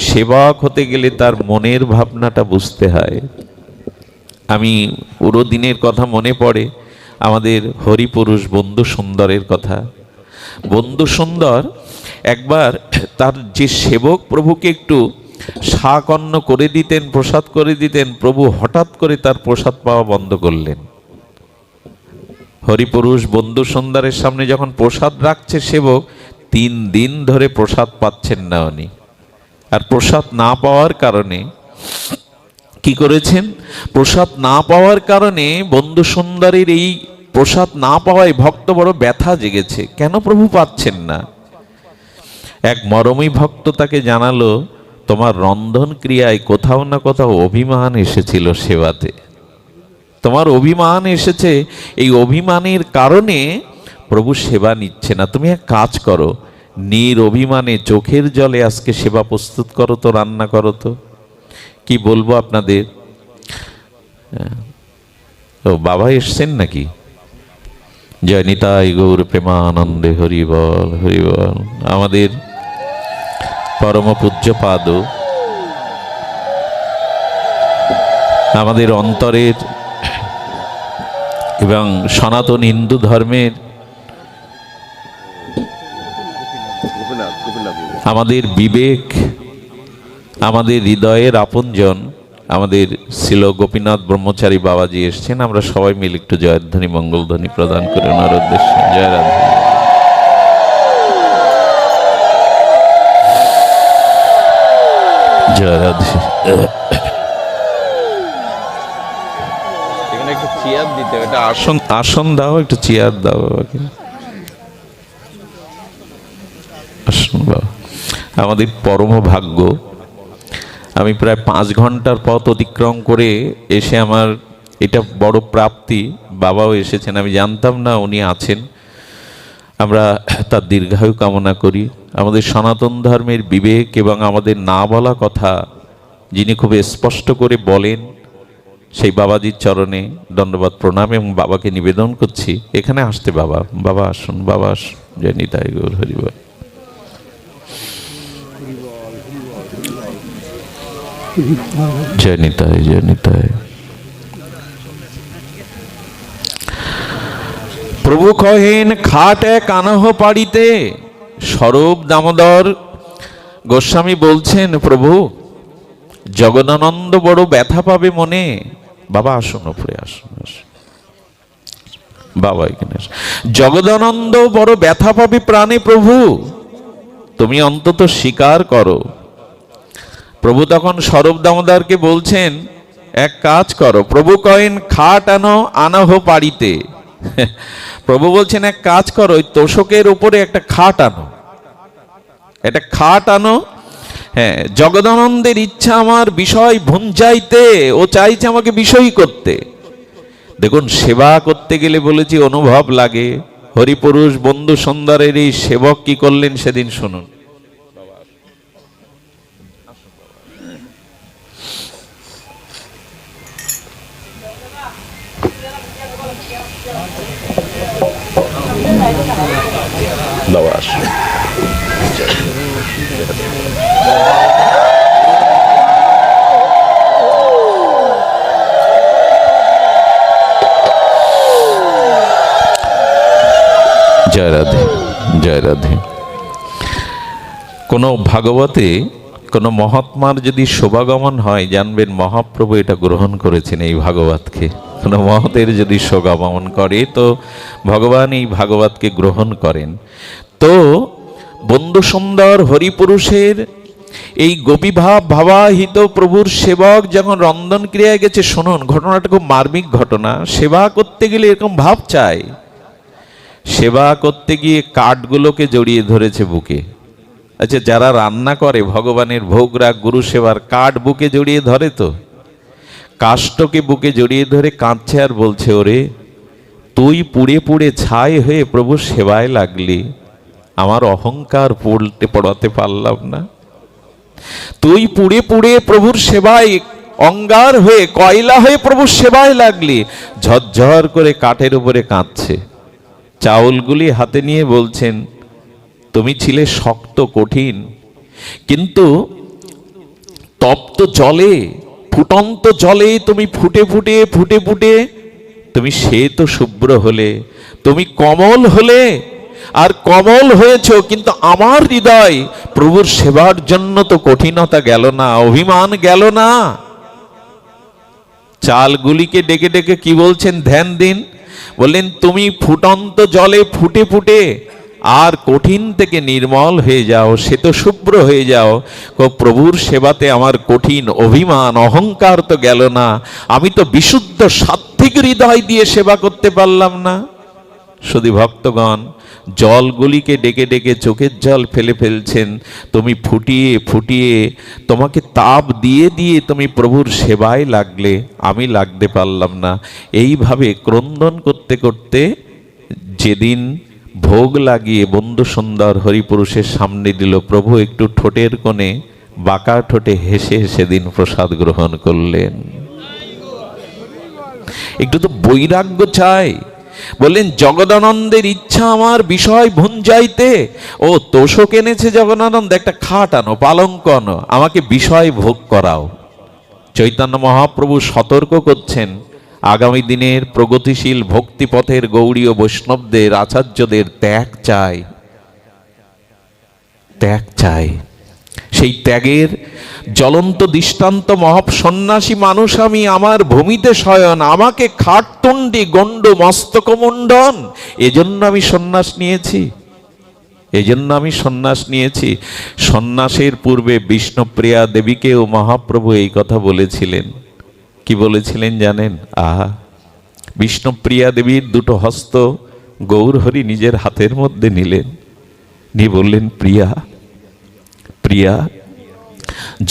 সেবক হতে গেলে তার মনের ভাবনাটা বুঝতে হয়। আমি পুরো দিনের কথা মনে পড়ে, আমাদের হরিপুরুষ বন্ধু সুন্দরের কথা। বন্ধু সুন্দর একবার তার যে সেবক প্রভুকে একটু শাক অন্ন করে দিতেন, প্রসাদ করে দিতেন, প্রভু হঠাৎ করে তার প্রসাদ পাওয়া বন্ধ করলেন। হরিপুরুষ বন্ধু সুন্দরের সামনে যখন প্রসাদ রাখছে সেবক, 3 দিন ধরে প্রসাদ পাচ্ছেন না উনি। আর প্রসাদ না পাওয়ার কারণে কি করেছেন? প্রসাদ না পাওয়ার কারণে বন্ধু সুন্দরের এই প্রসাদ না পাওয়ায় ভক্ত বড় ব্যথা জেগেছে। কেন প্রভু পাচ্ছেন না? এক মরমী ভক্ত তাকে জানালো, তোমার রন্ধন ক্রিয়ায় কোথাও না কোথাও অভিমান এসেছিল সেবাতে, তোমার অভিমান এসেছে, এই অভিমানের কারণে প্রভু সেবা নিচ্ছে না। তুমি এক কাজ করো, নিরভিমানে চোখের জলে আজকে সেবা প্রস্তুত করো তো, রান্না করো তো। কি বলবো আপনাদের, ও বাবা এসছেন নাকি? জয় নিতাই গৌর প্রেমানন্দে, হরি বল হরি বল। আমাদের পরম পূজ্যপাদ, আমাদের অন্তরের এবং সনাতন হিন্দু ধর্মের, আমাদের বিবেক, আমাদের হৃদয়ের আপনজন, আমাদের ছিল গোপীনাথ ব্রহ্মচারী বাবাজি এসছেন। আমরা সবাই মিলে একটু জয়ধ্বনি মঙ্গলধ্বনি প্রদান করে ওনার উদ্দেশ্যে। জয় রাধে। জয় রাধে। এখানে একটু চেয়ার দিতে, এটা আসন, আসন দাও, একটু চেয়ার দাও বাবাকে। আসন বাবা। আমাদের পরম ভাগ্য। আমি প্রায় 5 ঘন্টার পথ অতিক্রম করে এসে আমার এটা বড় প্রাপ্তি। বাবাও এসেছেন, আমি জানতাম না উনি আছেন। আমরা তার দীর্ঘায়ু কামনা করি। আমাদের সনাতন ধর্মের বিবেক এবং আমাদের না বলা কথা যিনি খুব স্পষ্ট করে বলেন, সেই বাবাজির চরণে দণ্ডবাদ প্রণাম এবং বাবাকে নিবেদন করছি এখানে আসতে। বাবা, বাবা আসুন, বাবা আসুন। জয় নিতাই গৌর হরিবল। জয় নিতাই, জয় নিতাই। প্রভু কহেন খাট এক আনহ পাড়িতে। স্বরূপ দামোদর গোস্বামী বলছেন, প্রভু জগদানন্দ বড় ব্যথা পাবে মনে। বাবা আসুন, উপরে আসুন, আসুন বাবা এখানে। জগদানন্দ বড় ব্যথা পাবে প্রাণে, প্রভু তুমি অন্তত স্বীকার করো। প্রভু তখন স্বরূপ দামোদরকে বলছেন, এক কাজ করো। প্রভু কহেন খাট আনহ পাড়িতে। প্রভু বলছেন এক কাজ করো, ওই তোষকের উপরে একটা খাট আনো, একটা খাট আনো। হ্যাঁ, জগদানন্দের ইচ্ছা আমার বিষয় ভুঞ্জাইতে, ও চাইছে আমাকে বিষয় করতে। দেখুন, সেবা করতে গেলে বলেছি অনুভব লাগে। হরিপুরুষ বন্ধু সুন্দরের এই সেবক কি করলেন সেদিন শুনুন। জয় রাধে, জয় রাধে। কোনো ভাগবতে কোনো মহাত্মার যদি শোভাগমন হয়, জানবেন মহাপ্রভু এটা গ্রহণ করেছেন এই ভাগবতকে। কোনো মহতের যদি শোভাগমন করে তো ভগবান এই ভাগবতকে গ্রহণ করেন। তো বন্ধু সুন্দর হরিপুরুষের এই গোপীভাব ভাবাহিত প্রভুর সেবক যখন রন্ধন ক্রিয়ায় গেছে, শুনুন ঘটনাটা খুব মার্মিক ঘটনা। সেবা করতে গেলে এরকম ভাব চাই। সেবা করতে গিয়ে কাঠগুলোকে জড়িয়ে ধরেছে বুকে। আচ্ছা, যারা রান্না করে ভগবানের ভোগ রাগ গুরু সেবার কাঠ বুকে জড়িয়ে ধরে, তো কাষ্ঠকে বুকে জড়িয়ে ধরে কাঁদছে আর বলছে, ওরে তুই পুড়ে পুড়ে ছাই হয়ে প্রভু সেবায় লাগলি, আমার অহংকার পড়াতে পারলাম না। তুই পুড়ে পুড়ে প্রভুর সেবায় অঙ্গার হয়ে কয়লা হয়ে প্রভুর সেবায় লাগলি। ঝরঝর করে কাঠের উপরে কাঁদছে। চাউলগুলি হাতে নিয়ে বলছেন, তুমি ছিলে শক্ত কঠিন, কিন্তু তপ্ত জলে ফুটন্ত জলে তুমি ফুটে ফুটে ফুটে ফুটে তুমি শ্বেত শুভ্র হলে, তুমি কমল হলে। আর কমল হয়েছ, কিন্তু আমার হৃদয় প্রভুর সেবার জন্য তো কঠিনতা গেল না, অভিমান গেল না। চালগুলিকে ডেকে ডেকে কি বলছেন ধ্যান দিন। বললেন, তুমি ফুটন্ত জলে ফুটে ফুটে আর কঠিন থেকে নির্মল হয়ে যাও, শ্বেত শুভ্র হয়ে যাও। প্রভুর সেবাতে আমার কঠিন অভিমান অহংকার তো গেল না, আমি তো বিশুদ্ধ সাত্ত্বিক হৃদয় দিয়ে সেবা করতে পারলাম না। শুধু ভক্তগণ জলগুলিকে ডেকে ডেকে চোখের জল ফেলে ফেলছেন, তুমি ফুটিয়ে ফুটিয়ে তোমাকে তাপ দিয়ে দিয়ে তুমি প্রভুর সেবায় লাগলে, আমি লাগতে পারলাম না। এইভাবে ক্রন্দন করতে করতে যেদিন ভোগ লাগিয়ে বন্ধু সুন্দর হরিপুরুষের সামনে দিল, প্রভু একটু ঠোঁটের কোণে বাঁকা ঠোঁটে হেসে সেদিন প্রসাদ গ্রহণ করলেন। একটু তো বৈরাগ্য চাই। বললেন, জগদানন্দের ইচ্ছা আমার বিষয় ভুঞ্জাইতে। ও তোষক এনেছে জগদানন্দ, একটা খাট আনো, পালঙ্ক আনো, আমাকে বিষয় ভোগ করাও। চৈতন্য মহাপ্রভু সতর্ক করছেন, আগামী দিনের প্রগতিশীল ভক্তিপথের গৌড়ীয় বৈষ্ণবদের আচার্যদের ত্যাগ চাই, ত্যাগ চাই। সেই ত্যাগের জ্বলন্ত দৃষ্টান্ত সন্ন্যাসী মানুষ আমি, আমার ভূমিতে শয়ন, আমাকে খাটতুণ্ডি গণ্ড মস্তকমণ্ডন। এজন্য আমি সন্ন্যাস নিয়েছি, এজন্য আমি সন্ন্যাস নিয়েছি। সন্ন্যাসের পূর্বে বিষ্ণুপ্রিয়া দেবীকেও মহাপ্রভু এই কথা বলেছিলেন। কি বলেছিলেন জানেন? আহা, বিষ্ণুপ্রিয়া দেবীর দুটো হস্ত গৌরহরি নিজের হাতের মধ্যে নিলেন, নিয়ে বললেন, প্রিয়া প্রিয়া,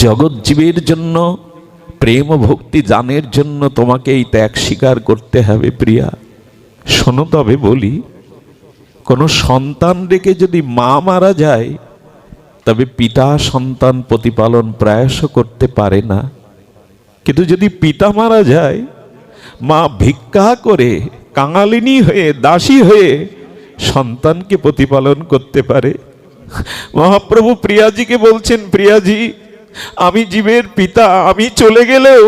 জগৎ জীবের জন্য, প্রেম ও ভক্তি দানের জন্য তোমাকে এই ত্যাগ স্বীকার করতে হবে। প্রিয়া শোনো, তবে বলি, কোনো সন্তান রেখে যদি মা মারা যায়, তবে পিতা সন্তান প্রতিপালন প্রায়শ করতে পারে না। কিন্তু যদি পিতা মারা যায়, মা ভিক্ষা করে, কাঙালিনী হয়ে, দাসী হয়ে সন্তানকে প্রতিপালন করতে পারে। মহাপ্রভু প্রিয়াজিকে বলছেন, প্রিয়াজি, আমি জীবের পিতা, আমি চলে গেলেও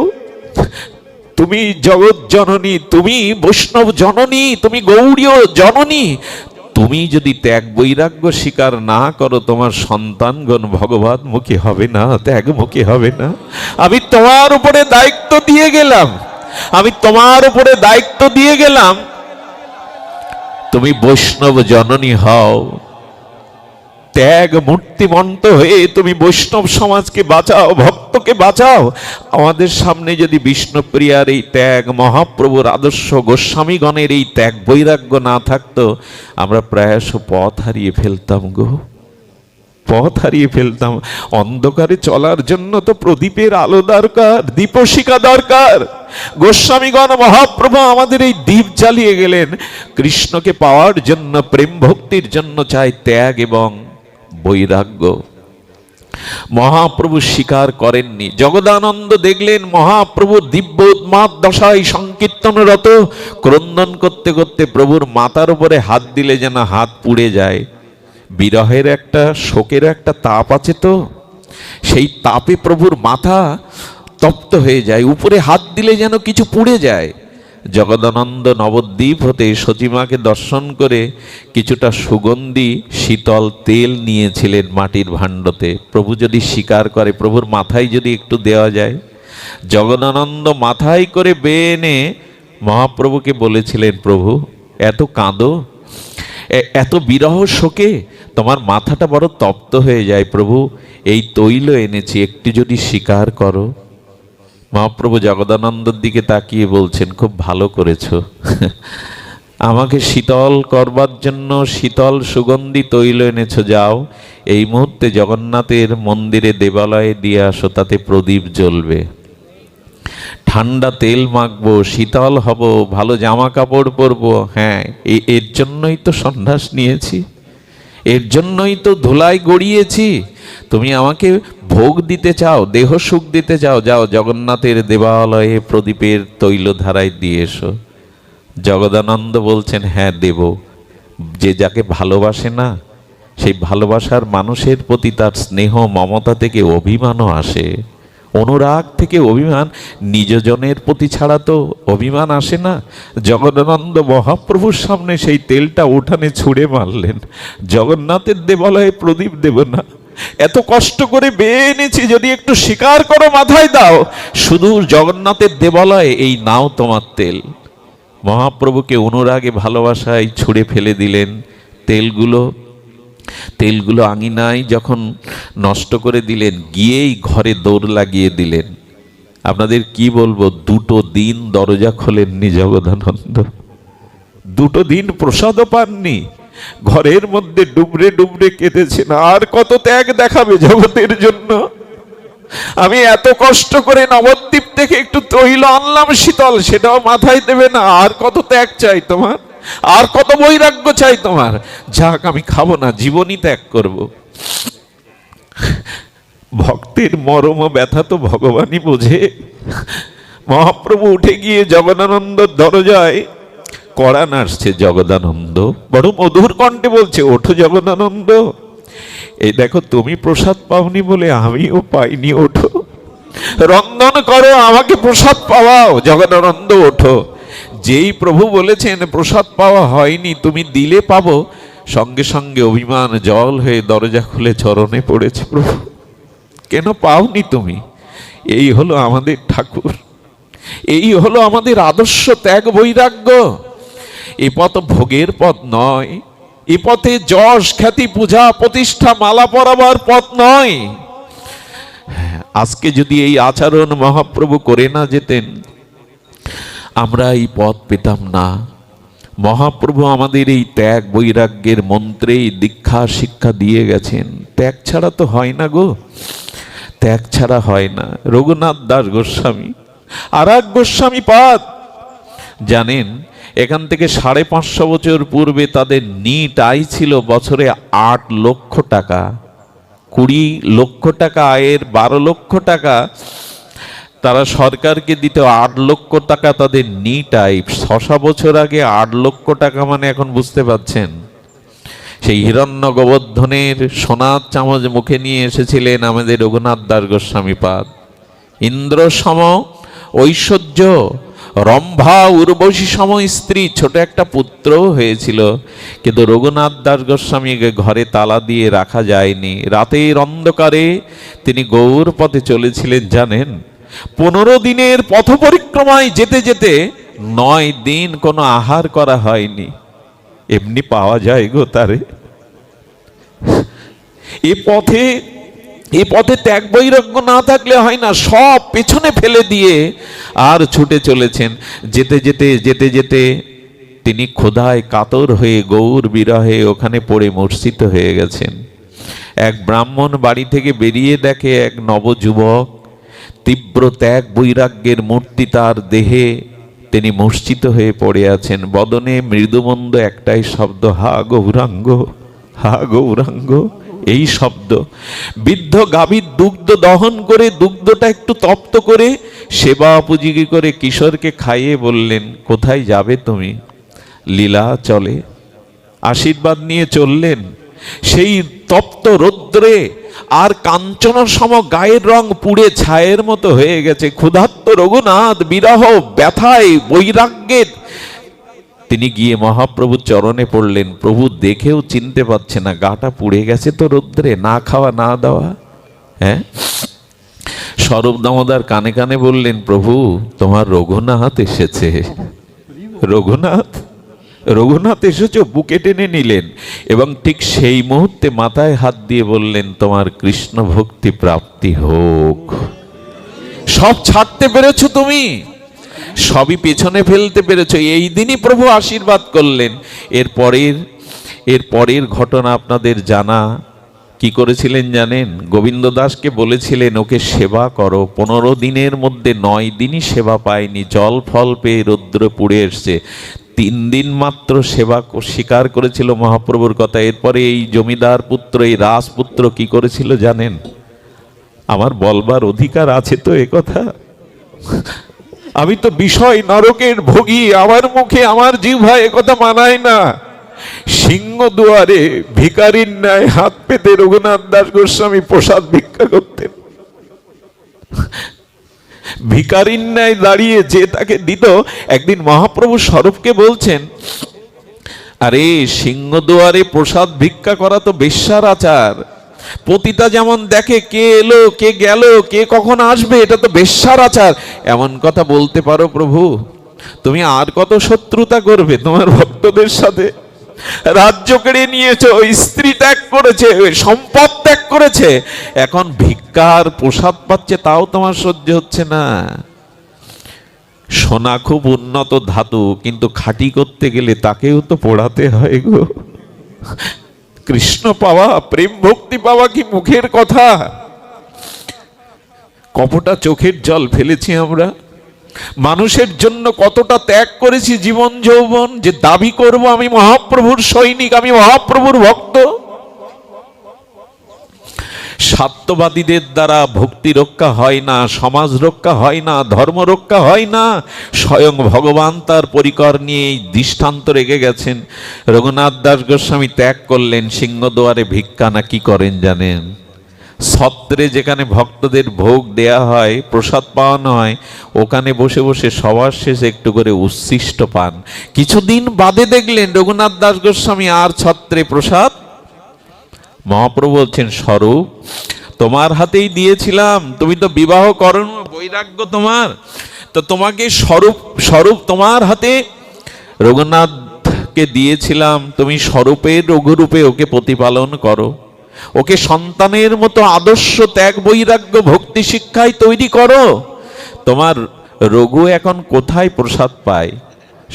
তুমি জগৎ জননী, তুমি বৈষ্ণব জননী, তুমি গৌড়ীয় জননী, তুমি যদি ত্যাগ বৈরাগ্য স্বীকার না করো, তোমার সন্তানগণ ভগবতমুখী হবে না, ত্যাগমুখী হবে না। আমি তোমার উপরে দায়িত্ব দিয়ে গেলাম, আমি তোমার উপরে দায়িত্ব দিয়ে গেলাম, তুমি বৈষ্ণব জননী হও, ত্যাগ মূর্তিমন্ত হয়ে তুমি বৈষ্ণব সমাজকে বাঁচাও, ভক্তকে বাঁচাও। আমাদের সামনে যদি বিষ্ণুপ্রিয়ার এই ত্যাগ, মহাপ্রভুর আদর্শ, গোস্বামীগণের এই ত্যাগ বৈরাগ্য না থাকতো, আমরা প্রায়শ পথ হারিয়ে ফেলতাম গো, পথ হারিয়ে ফেলতাম। অন্ধকারে চলার জন্য তো প্রদীপের আলো দরকার, দীপশিখা দরকার। গোস্বামীগণ, মহাপ্রভু আমাদের এই দীপ জ্বালিয়ে গেলেন। কৃষ্ণকে পাওয়ার জন্য, প্রেম ভক্তির জন্য চাই ত্যাগ এবং বৈরাগ্য। মহাপ্রভু স্বীকার করেননি। জগদানন্দ দেখলেন মহাপ্রভু দিব্য উন্মাদ দশায় সংকীর্তনরত, ক্রন্দন করতে করতে প্রভুর মাথার উপরে হাত দিলে যেন হাত পুড়ে যায়। বিরহের একটা, শোকের একটা তাপ আছে তো, সেই তাপে প্রভুর মাথা তপ্ত হয়ে যায়, উপরে হাত দিলে যেন কিছু পুড়ে যায়। জগদানন্দ নবদ্বীপ হতে সতীমাকে দর্শন করে কিছুটা সুগন্ধি শীতল তেল নিয়েছিলেন মাটির ভাণ্ডতে। প্রভু যদি স্বীকার করে, প্রভুর মাথায় যদি একটু দেওয়া যায়। জগদানন্দ মাথায় করে বেয়ে এনে মহাপ্রভুকে বলেছিলেন, প্রভু এত কাঁদো, এত বিরহ শোকে তোমার মাথাটা বড় তপ্ত হয়ে যায়, প্রভু এই তৈল এনেছি, একটু যদি স্বীকার করো। মহাপ্রভু জগদানন্দর দিকে তাকিয়ে বলছেন, খুব ভালো করেছো, আমাকে শীতল করবার জন্য শীতল সুগন্ধি তৈল এনেছো, যাও এই মুহূর্তে জগন্নাথের মন্দিরে দেবালয়ে দিয়ে আসো, তাতে প্রদীপ জ্বলবে। ঠান্ডা তেল মাখবো, শীতল হব, ভালো জামা কাপড় পরবো। হ্যাঁ, এর জন্যই তো সন্ন্যাস নিয়েছি, এর জন্যই তো ধুলাই গড়িয়েছি। তুমি আমাকে ভোগ দিতে চাও, দেহ সুখ দিতে চাও, যাও জগন্নাথের দেবালয়ে প্রদীপের তৈলধারায় দিয়ে এসো। জগদানন্দ বলছেন, হ্যাঁ দেব। যে যাকে ভালোবাসে না, সেই ভালোবাসার মানুষের প্রতি তার স্নেহ মমতা থেকে অভিমানও আসে, অনুরাগ থেকে অভিমান। নিজজনের প্রতি ছাড়া তো অভিমান আসে না। জগদানন্দ মহাপ্রভুর সামনে সেই তেলটা উঠানে ছুঁড়ে মারলেন। জগন্নাথের দেবালয়ে প্রদীপ দেব না, এত কষ্ট করে বেয়ে এনেছি, যদি একটু স্বীকার করো, মাথায় দাও, শুধু জগন্নাথের দেবালয়ে এই নাও তোমার তেল। মহাপ্রভুকে অনুরাগে ভালোবাসায় ছুঁড়ে ফেলে দিলেন তেলগুলো আঙিনায় যখন নষ্ট করে দিলেন, গিয়েই ঘরে দৌড় লাগিয়ে দিলেন। আপনাদের কি বলবো, 2 দিন দরজা খোলেননি জগদানন্দ, 2 দিন প্রসাদও পাননি, ঘরের মধ্যে ডুবরে ডুবরে কেঁদেছেন। আর কত ত্যাগ দেখাবে জগতের জন্য? আমি এত কষ্ট করে নবদ্বীপ থেকে একটু তৈল আনলাম শীতল, সেটাও মাথায় দেবে না? আর কত ত্যাগ চাই তোমার, আর কত বৈরাগ্য চাই তোমার? যাক, আমি খাবো না, জীবনই ত্যাগ করব। ভক্তের মরম ও ব্যথা তো ভগবানই বোঝে। মহাপ্রভু উঠে গিয়ে জগদানন্দর দরজায় কড়া নাড়ছে। জগদানন্দ বড় মধুর কণ্ঠে বলছে, ওঠো জগদানন্দ, এই দেখো তুমি প্রসাদ পাওনি বলে আমিও পাইনি, ওঠো, রন্ধন করো, আমাকে প্রসাদ পাওয়াও। জগদানন্দ ওঠো। যেই প্রভু বলেছেন প্রসাদ পাওয়া হয়নি, তুমি দিলে পাবো, সঙ্গে সঙ্গে অভিমান জল হয়ে দরজা খুলে চরণে পড়েছে। প্রভু কেন পাওনি তুমি? এই হলো আমাদের ঠাকুর, এই হলো আমাদের আদর্শ ত্যাগ বৈরাগ্য। এ পথ ভোগের পথ নয়, এ পথে যশ খ্যাতি পূজা প্রতিষ্ঠা মালা পরাবার পথ নয়। আজকে যদি এই আচরণ মহাপ্রভু করে না যেতেন, আমরা এই পথ পেতাম না। মহাপ্রভু আমাদের এই ত্যাগ বৈরাগ্যের মন্ত্রেই দীক্ষা শিক্ষা দিয়ে গেছেন। ত্যাগ ছাড়া তো হয় না গো, ত্যাগ ছাড়া হয় না। রঘুনাথ দাস গোস্বামী আর এক গোস্বামী পাদ জানেন, এখান থেকে 550 বছর পূর্বে তাদের নিট আয় ছিল বছরে 8 লক্ষ টাকা। 20 লক্ষ টাকা আয়ের 12 লক্ষ টাকা তারা সরকারকে দিত, 8 লক্ষ টাকা তাদের নিট আয়। 6 বছর আগে 8 লক্ষ টাকা মানে এখন বুঝতে পাচ্ছেন। সেই হিরণ্য গোবর্ধনের সোনার চামচ মুখে নিয়ে এসেছিলেন আমাদের রঘুনাথ দাস গোস্বামী পাদ। ইন্দ্র সম ঐশ্বর্য, রম্ভা উর্বশী সম স্ত্রী, ছোট একটা পুত্রও হয়েছিল, কিন্তু রঘুনাথ দাস গোস্বামীকে ঘরে তালা দিয়ে রাখা যায়নি। রাতের অন্ধকারে তিনি গৌর পথে চলেছিলেন জানেন। 15 দিনের পথ পরিক্রমায় যেতে যেতে 9 দিন কোনো আহার করা হয়নি। এমনি পাওয়া যায় গো তারে? এ পথে ত্যাগ বৈরাগ্য না থাকলে হয় না। সব পেছনে ফেলে দিয়ে আর ছুটে চলেছেন। যেতে যেতে যেতে যেতে তিনি ক্ষুধায় কাতর হয়ে গৌর বিরহে ওখানে পড়ে মূর্ছিত হয়ে গেছেন। এক ব্রাহ্মণ বাড়ি থেকে বেরিয়ে দেখে এক নবযুবক, তীব্র ত্যাগ বৈরাগ্যের মূর্তি তার দেহে, তিনি মূর্ছিত হয়ে পড়ে আছেন। বদনে মৃদুমন্দ একটাই শব্দ, হা গৌরাঙ্গ, হা গৌরাঙ্গ, এই শব্দ। বৃদ্ধ গাভীর দুগ্ধ দহন করে, দুগ্ধটা একটু তপ্ত করে সেবা পুজিগি করে কিশোরকে খাইয়ে বললেন, কোথায় যাবে তুমি? লীলা চলে। আশীর্বাদ নিয়ে চললেন। সেই তপ্ত রৌদ্রে আর কাঞ্চন সম গায়ের রং পুড়ে ছায়ের মতো হয়ে গেছে। ক্ষুধার্ত রঘুনাথ বিরহ ব্যথায় বৈরাগ্যের তিনি গিয়ে মহাপ্রভুর চরণে পড়লেন। প্রভু দেখেও চিনতে পারছে না, গাটা পুড়ে গেছে তো রৌদ্রে, না খাওয়া না দেওয়া। হ্যাঁ, স্বরূপ দামোদর কানে কানে বললেন, প্রভু তোমার রঘুনাথ এসেছে। রঘুনাথ, রঘুনাথ এসেছো, বুকে টেনে নিলেন এবং ঠিক সেই মুহূর্তে মাথায় হাত দিয়ে বললেন, তোমার কৃষ্ণ ভক্তি প্রাপ্তি হোক। সব ছাড়তে পেরেছো তুমি, সবই পেছনে ফেলতে পেরেছো। এই দিনই প্রভু আশীর্বাদ করলেন। এর পরের ঘটনা আপনাদের জানা। কি করেছিলেন জানেন? গোবিন্দ দাসকে বলেছিলেন ওকে সেবা করো। 15 দিনের মধ্যে 9 দিনই সেবা পায়নি। জল ফল পেয়ে রৌদ্র পুড়ে এসছে। 3 দিন মাত্র সেবা স্বীকার করেছিল মহাপ্রভুর কথা। এরপরে এই জমিদার পুত্র, এই রাজপুত্র কি করেছিল জানেন? আমার বলবার অধিকার আছে তো এ কথা? আমি তো বিষয় নরকের ভোগী, আমার মুখে আমার জিহ্বায় একথা মানায় না। সিংহ দুয়ারে ভিখারির ন্যায় হাত পেতে রঘুনাথ দাস গোস্বামী প্রসাদ ভিক্ষা করতেন। ভিখারির ন্যায় দাঁড়িয়ে যে তাকে দিত। একদিন মহাপ্রভু স্বরূপকে বলছেন, আরে সিংহ দুয়ারে প্রসাদ ভিক্ষা করা তো বেশ্যার আচার। পতিতা যেমন দেখে কে এলো কে গেল কে কখন আসবে, এটা তো বেশ্যার আচার। এমন কথা বলতে পারো প্রভু? তুমি আর কত শত্রুতা করবে তোমার ভক্তদের সাথে? রাজ্য কেড়ে নিয়েছো, স্ত্রী ত্যাগ করেছে, সম্পদ ত্যাগ করেছে, এখন ভিক্ষার প্রসাদ পাচ্ছে, তাও তোমার সহ্য হচ্ছে না। সোনা খুব উন্নত ধাতু, কিন্তু খাঁটি করতে গেলে তাকেও তো পোড়াতে হয় গো। কৃষ্ণ পাওয়া, প্রেম ভক্তি পাওয়া কি মুখের কথা? কপটা চোখের জল ফেলেছি আমরা। মানুষের জন্য কতটা ত্যাগ করেছি জীবন যৌবন, যে দাবি করব আমি মহাপ্রভুর সৈনিক, আমি মহাপ্রভুর ভক্ত। সাত্যবাদীদের দ্বারা ভক্তি রক্ষা হয় না, সমাজ রক্ষা হয় না, ধর্ম রক্ষা হয় না। স্বয়ং ভগবান তার পরিকর নিয়ে এই দৃষ্টান্ত রেখে গেছেন। রঘুনাথ দাস গোস্বামী ত্যাগ করলেন। সিংহদুয়ারে ভিক্ষা না কি করেন জানেন? ছত্রে যেখানে ভক্তদের ভোগ দেয়া হয়, প্রসাদ পাওয়ানো হয়, ওখানে বসে বসে সবার শেষে একটু করে উচ্ছিষ্ট পান। কিছুদিন বাদে দেখলেন রঘুনাথ দাস গোস্বামী আর ছত্রে প্রসাদ। মহাপ্রভু বলছেন, স্বরূপ তোমার হাতেই দিয়েছিলাম, তুমি তো বিবাহ করো, বৈরাগ্য তোমার, তো তোমাকে স্বরূপ তোমার হাতে রঘুনাথকে দিয়েছিলাম, তুমি স্বরূপের রঘুরূপে ওকে প্রতিপালন করো, ওকে সন্তানের মতো আদর্শ ত্যাগ বৈরাগ্য ভক্তি শিক্ষায় তৈরি করো। তোমার রঘু এখন কোথায় প্রসাদ পায়?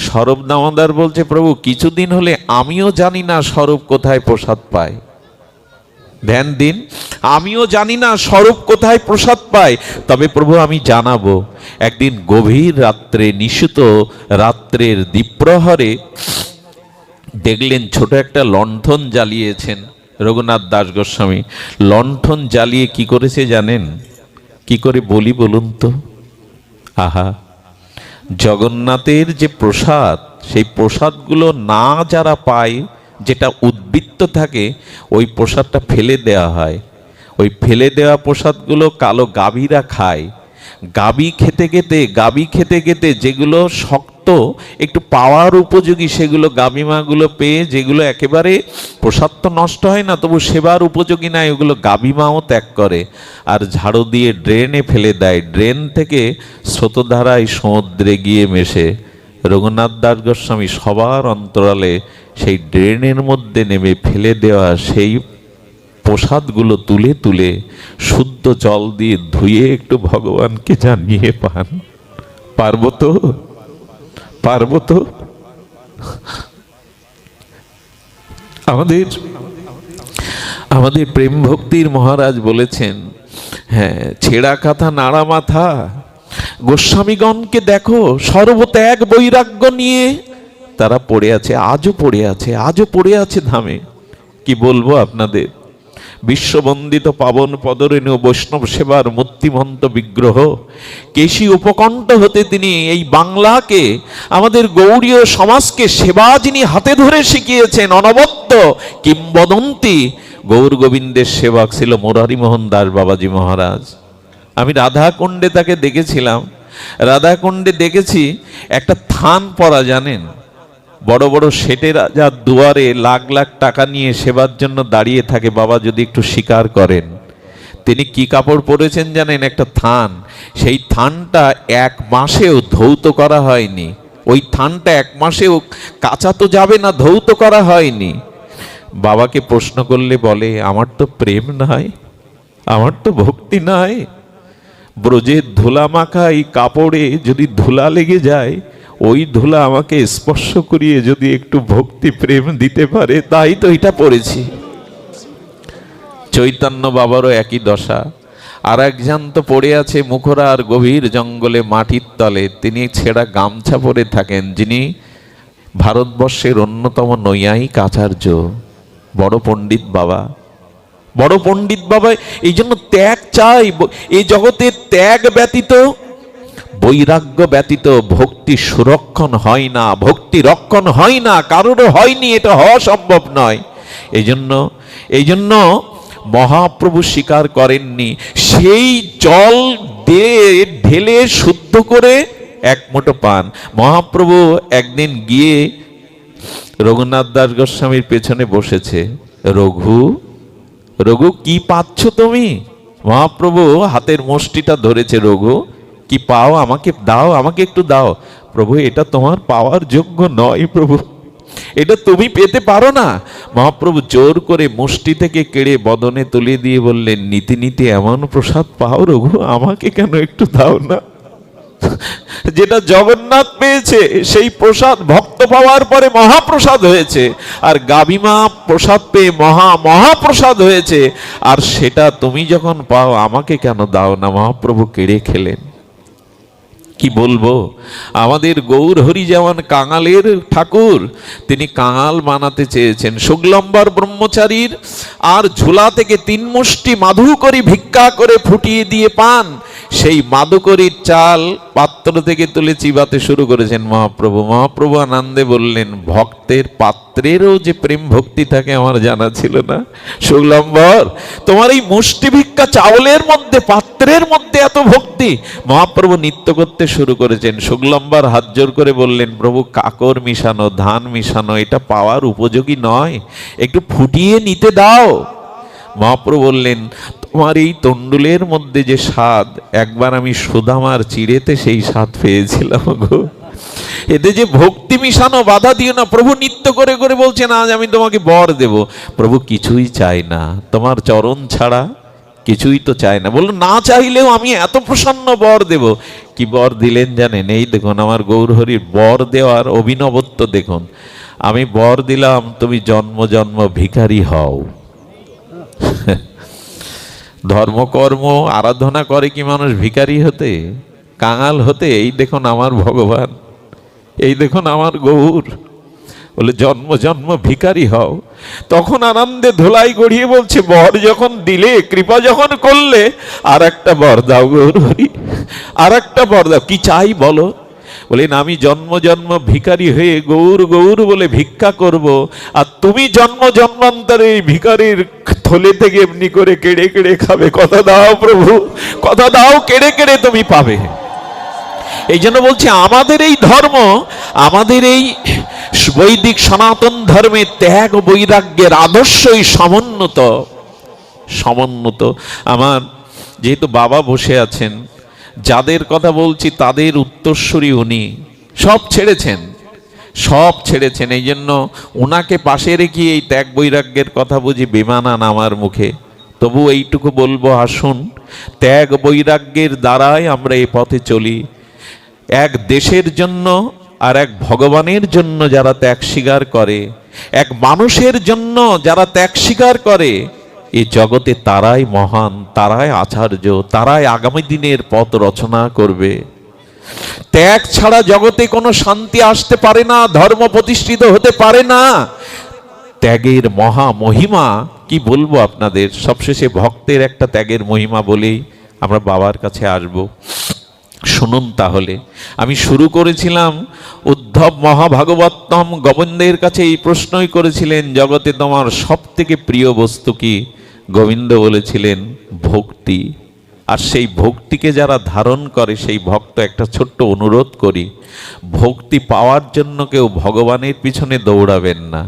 স্বরূপ দামোদর বলছে, প্রভু কিছুদিন হলে আমিও জানি না স্বরূপ কোথায় প্রসাদ পায়। ধ্যান দিন, আমিও জানি না স্বরূপ কোথায় প্রসাদ পায়, তবে প্রভু আমি জানাবো। একদিন গভীর রাত্রে, নিশিত রাত্রের দ্বীপ্রহরে দেখলেন ছোট একটা লণ্ঠন জ্বালিয়েছেন রঘুনাথ দাস গোস্বামী। লণ্ঠন জ্বালিয়ে কি করেছে জানেন? কি করে বলি বলুন তো? আহা, জগন্নাথের যে প্রসাদ, সেই প্রসাদগুলো না যারা পায়, যেটা উদ্বৃত্ত থাকে, ওই প্রসাদটা ফেলে দেওয়া হয়। ওই ফেলে দেওয়া প্রসাদগুলো কালো গাভীরা খায়। গাভী খেতে খেতে যেগুলো শক্ত, একটু পাওয়ার উপযোগী, সেগুলো গাভীমাগুলো পেয়ে, যেগুলো একেবারে প্রসাদ তো নষ্ট হয় না, তবু সেবার উপযোগী নয়, ওগুলো গাভীমাও ত্যাগ করে আর ঝাড়ু দিয়ে ড্রেনে ফেলে দেয়। ড্রেন থেকে স্রোতধারায় সমুদ্রে গিয়ে মেশে। রঘুনাথ দাস গোস্বামী সবার অন্তরালে সেই ড্রেনের মধ্যে নেমে ফেলে দেওয়া সেই প্রসাদগুলো তুলে তুলে শুদ্ধ জল দিয়ে ধুয়ে একটু ভগবানকে জানিয়ে পান। পারবো তো? পারবো তো? আমাদের প্রেম ভক্তির মহারাজ বলেছেন, হ্যাঁ, ছেঁড়া কাঁথা নাড়া মাথা, গোস্বামীগণকে দেখো সর্বত্যাগ বৈরাগ্য নিয়ে তারা পড়ে আছে, আজও পড়ে আছে ধামে। কি বলবো আপনাদের? বিশ্ববন্দিত পাবন পদরেণু বৈষ্ণব সেবার মূর্তিমন্ত বিগ্রহ, কেশী উপকণ্ঠ হতে তিনি এই বাংলাকে, আমাদের গৌড়ীয় সমাজকে সেবা যিনি হাতে ধরে শিখিয়েছেন, অনবদ্য কিংবদন্তি গৌর গোবিন্দের সেবক ছিল মুরারি মোহন দাস বাবাজি মহারাজ। আমি রাধাকুণ্ডে তাকে দেখেছিলাম। রাধাকুণ্ডে দেখেছি একটা থান পরা, জানেন, বড় বড় শেঠের যা দুয়ারে লাখ লাখ টাকা নিয়ে সেবার জন্য দাঁড়িয়ে থাকে, বাবা যদি একটু স্বীকার করেন। তিনি কি কাপড় পরেছেন জানেন? একটা থান। সেই থানটা 1 মাসেও ধৌত করা হয়নি। ওই থানটা 1 মাসেও কাঁচা তো যাবে না, ধৌত করা হয়নি। বাবাকে প্রশ্ন করলে বলে, আমার তো প্রেম নাই, আমার তো ভক্তি নাই। ব্রজের ধুলা মাখা এই কাপড়ে যদি ধুলা লেগে যায়, ওই ধুলা আমাকে স্পর্শ করিয়ে যদি একটু ভক্তি প্রেম দিতে পারে, তাই তো এটা পড়েছি। চৈতন্য বাবারও একই দশা। আর একজন তো পড়ে আছে মুখরা আর গভীর জঙ্গলে মাটির তলে। তিনি ছেঁড়া গামছা পরে থাকেন, যিনি ভারতবর্ষের অন্যতম নৈয়ায়িক আচার্য, বড় পণ্ডিত বাবা। বড় পণ্ডিত বাবা এই জন্য ত্যাগ চাই। এই জগতে ত্যাগ ব্যতীত, বৈরাগ্য ব্যতীত ভক্তি সুরক্ষণ হয় না, ভক্তি রক্ষণ হয় না, কারোরও হয়নি, এটা হওয়া সম্ভব নয়। এই জন্য মহাপ্রভু স্বীকার করেননি। সেই জল ঢেলে শুদ্ধ করে 1 মুঠো পান। মহাপ্রভু একদিন গিয়ে রঘুনাথ দাস গোস্বামীর পেছনে বসেছে। রঘু, রঘু কি পাচ্ছ তুমি? মহাপ্রভু হাতের মুষ্টিটা ধরেছে। রঘু কি পাও? আমাকে দাও, আমাকে একটু দাও। প্রভু এটা তোমার পাওয়ার যোগ্য নয় প্রভু, এটা তুমি পেতে পারো না। মহাপ্রভু জোর করে মুষ্টি থেকে কেড়ে বদনে তুলে দিয়ে বললেন, নীতি নীতি এমন প্রসাদ পাও রঘু, আমাকে কেন একটু দাও না? যেটা জগন্নাথ পেয়েছে সেই প্রসাদ ভক্ত পাওয়ার পরে মহাপ্রসাদ হয়েছে, আর গাভীমা প্রসাদ পেয়ে মহাপ্রসাদ হয়েছে, আর সেটা তুমি যখন পাও আমাকে কেন দাও না? মহাপ্রভু কেড়ে খেলেন। কি বলবো, আমাদের গৌর হরি যেমন কাঙালের ঠাকুর, তিনি কাঙাল বানাতে চেয়েছেন। শুক্লম্বর ব্রহ্মচারীর আর ঝোলা থেকে 3 মুষ্টি মাধুকরী ভিক্ষা করে ফুটিয়ে দিয়ে পান, সেই মাধুকরীর চাল পাত্র থেকে তুলে চিবাতে শুরু করেছেন মহাপ্রভু। মহাপ্রভু আনন্দে বললেন, ভক্তের পাত্রেরও যে প্রেম ভক্তি থাকে আমার জানা ছিল না। শুক্লম্বর, তোমার এই মুষ্টি ভিক্ষা চাউলের মধ্যে, পাত্রের মধ্যে এত ভক্তি। মহাপ্রভু নৃত্য করতে শুরু করেছেন। শুক্লম্বর হাত জোর করে বললেন, প্রভু কাকর মিশানো, ধান মিশানো এটা পাওয়ার উপযোগী নয়, একটু ফুটিয়ে নিতে দাও। মহাপ্রভু বললেন, তোমার এই তন্ডুলের মধ্যে যে স্বাদ, একবার আমি সুদামার চিড়েতে সেই স্বাদ পেয়েছিলাম গো, এতে যে ভক্তি মিশানো, বাধা দিও না। প্রভু নৃত্য করে করে বলছেন, আজ আমি তোমাকে বর দেব। প্রভু কিছুই চাই না, তোমার চরণ ছাড়া কিছুই তো চায় না। বলল না চাইলেও আমি এত প্রসন্ন বর দেব। কি বর দিলেন জানেন? এই দেখুন আমার গৌরহরির বর দেওয়ার অভিনবত্ব দেখুন। আমি বর দিলাম তুমি জন্ম জন্ম ভিখারি হও। ধর্মকর্ম আরাধনা করে কি মানুষ ভিখারি হতে, কাঙাল হতে? এই দেখুন আমার ভগবান, এই দেখুন আমার গৌর, বলে জন্ম জন্ম ভিখারি হও। তখন আনন্দে ধোলাই গড়িয়ে বলছে, বর যখন দিলে, কৃপা যখন করলে, আর একটা বর দাও গৌরহরি, আর একটা বর দাও। কি চাই বলো? বলেন আমি জন্ম জন্ম ভিখারি হয়ে গৌর গৌর বলে ভিক্ষা করব, আর তুমি জন্ম জন্মান্তরে এই ভিখারির থলে থেকে এমনি করে কেড়ে কেড়ে খাবে। কথা দাও প্রভু, কথা দাও, কেড়ে কেড়ে তুমি পাবে। এই জন্য বলছি আমাদের এই ধর্ম, আমাদের এই বৈদিক সনাতন ধর্মে ত্যাগ বৈরাগ্যের আদর্শই সমুন্নত সমুন্নত। আমার যেহেতু বাবা বসে আছেন, যাদের কথা বলছি তাদের উত্তরসূরি উনি, সব ছেড়েছেন, সব ছেড়েছেন। এই জন্য ওনাকে পাশে রেখে এই ত্যাগ বৈরাগ্যের কথা বুঝি বেমানান আমার মুখে। তবু এইটুকু বলবো, আসুন ত্যাগ বৈরাগ্যের দ্বারাই আমরা এই পথে চলি। এক দেশের জন্য আর এক ভগবানের জন্য যারা ত্যাগ স্বীকার করে, এক মানুষের জন্য যারা ত্যাগ স্বীকার করে, এই জগতে তারাই মহান, তারাই আচার্য, তারাই আগামী দিনের পথ রচনা করবে। ত্যাগ ছাড়া জগতে কোনো শান্তি আসতে পারে না, ধর্ম প্রতিষ্ঠিত হতে পারে না। ত্যাগের মহা মহিমা কি বলবো আপনাদের। সবশেষে ভক্তের একটা ত্যাগের মহিমা বলেই আমরা বাবার কাছে আসব। শুনুন তাহলে। আমি শুরু করেছিলাম, উদ্ধব মহাভাগবতম গোবিন্দের কাছে এই প্রশ্নই করেছিলেন, জগতে তোমার সব থেকে প্রিয় বস্তু কি? গোবিন্দ বলেছিলেন ভক্তি। আর সেই ভক্তিকে যারা ধারণ করে সেই ভক্ত, একটা ছোট্ট অনুরোধ করি, ভক্তি পাওয়ার জন্য কেউ ভগবানের পিছনে দৌড়াবেন না,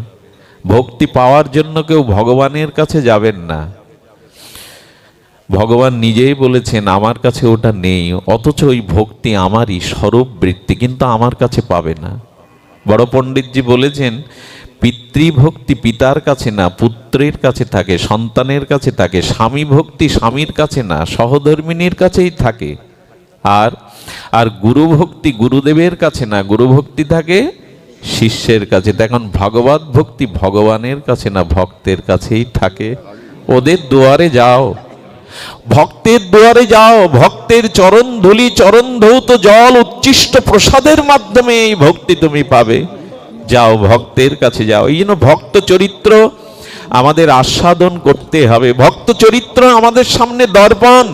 ভক্তি পাওয়ার জন্য কেউ ভগবানের কাছে যাবেন না। ভগবান নিজেই বলেছেন আমার কাছে ওটা নেই, অথচ ওই ভক্তি আমারই স্বরূপবৃত্তি, কিন্তু আমার কাছে পাবে না। বড় পণ্ডিতজি বলেছেন পিতৃভক্তি পিতার কাছে না, পুত্রের কাছে থাকে, সন্তানের কাছে থাকে। স্বামী ভক্তি স্বামীর কাছে না, সহধর্মিনীর কাছেই থাকে। আর আর গুরু ভক্তি গুরুদেবের কাছে না, গুরু ভক্তি থাকে শিষ্যের কাছে। দেখুন ভগবত ভক্তি ভগবানের কাছে না, ভক্তের কাছেই থাকে। ওদের দুয়ারে যাও, ভক্তের দুয়ারে যাও, ভক্তের চরণ ধুলি, চরণ ধৌত জল, উচ্ছিষ্ট প্রসাদের মাধ্যমে এই ভক্তি তুমি পাবে। যাও, ভক্তের কাছে যাও। এই জন্য ভক্ত চরিত্র আমাদের আস্বাদন করতে হবে। ভক্ত চরিত্র আমাদের সামনে দর্পণ।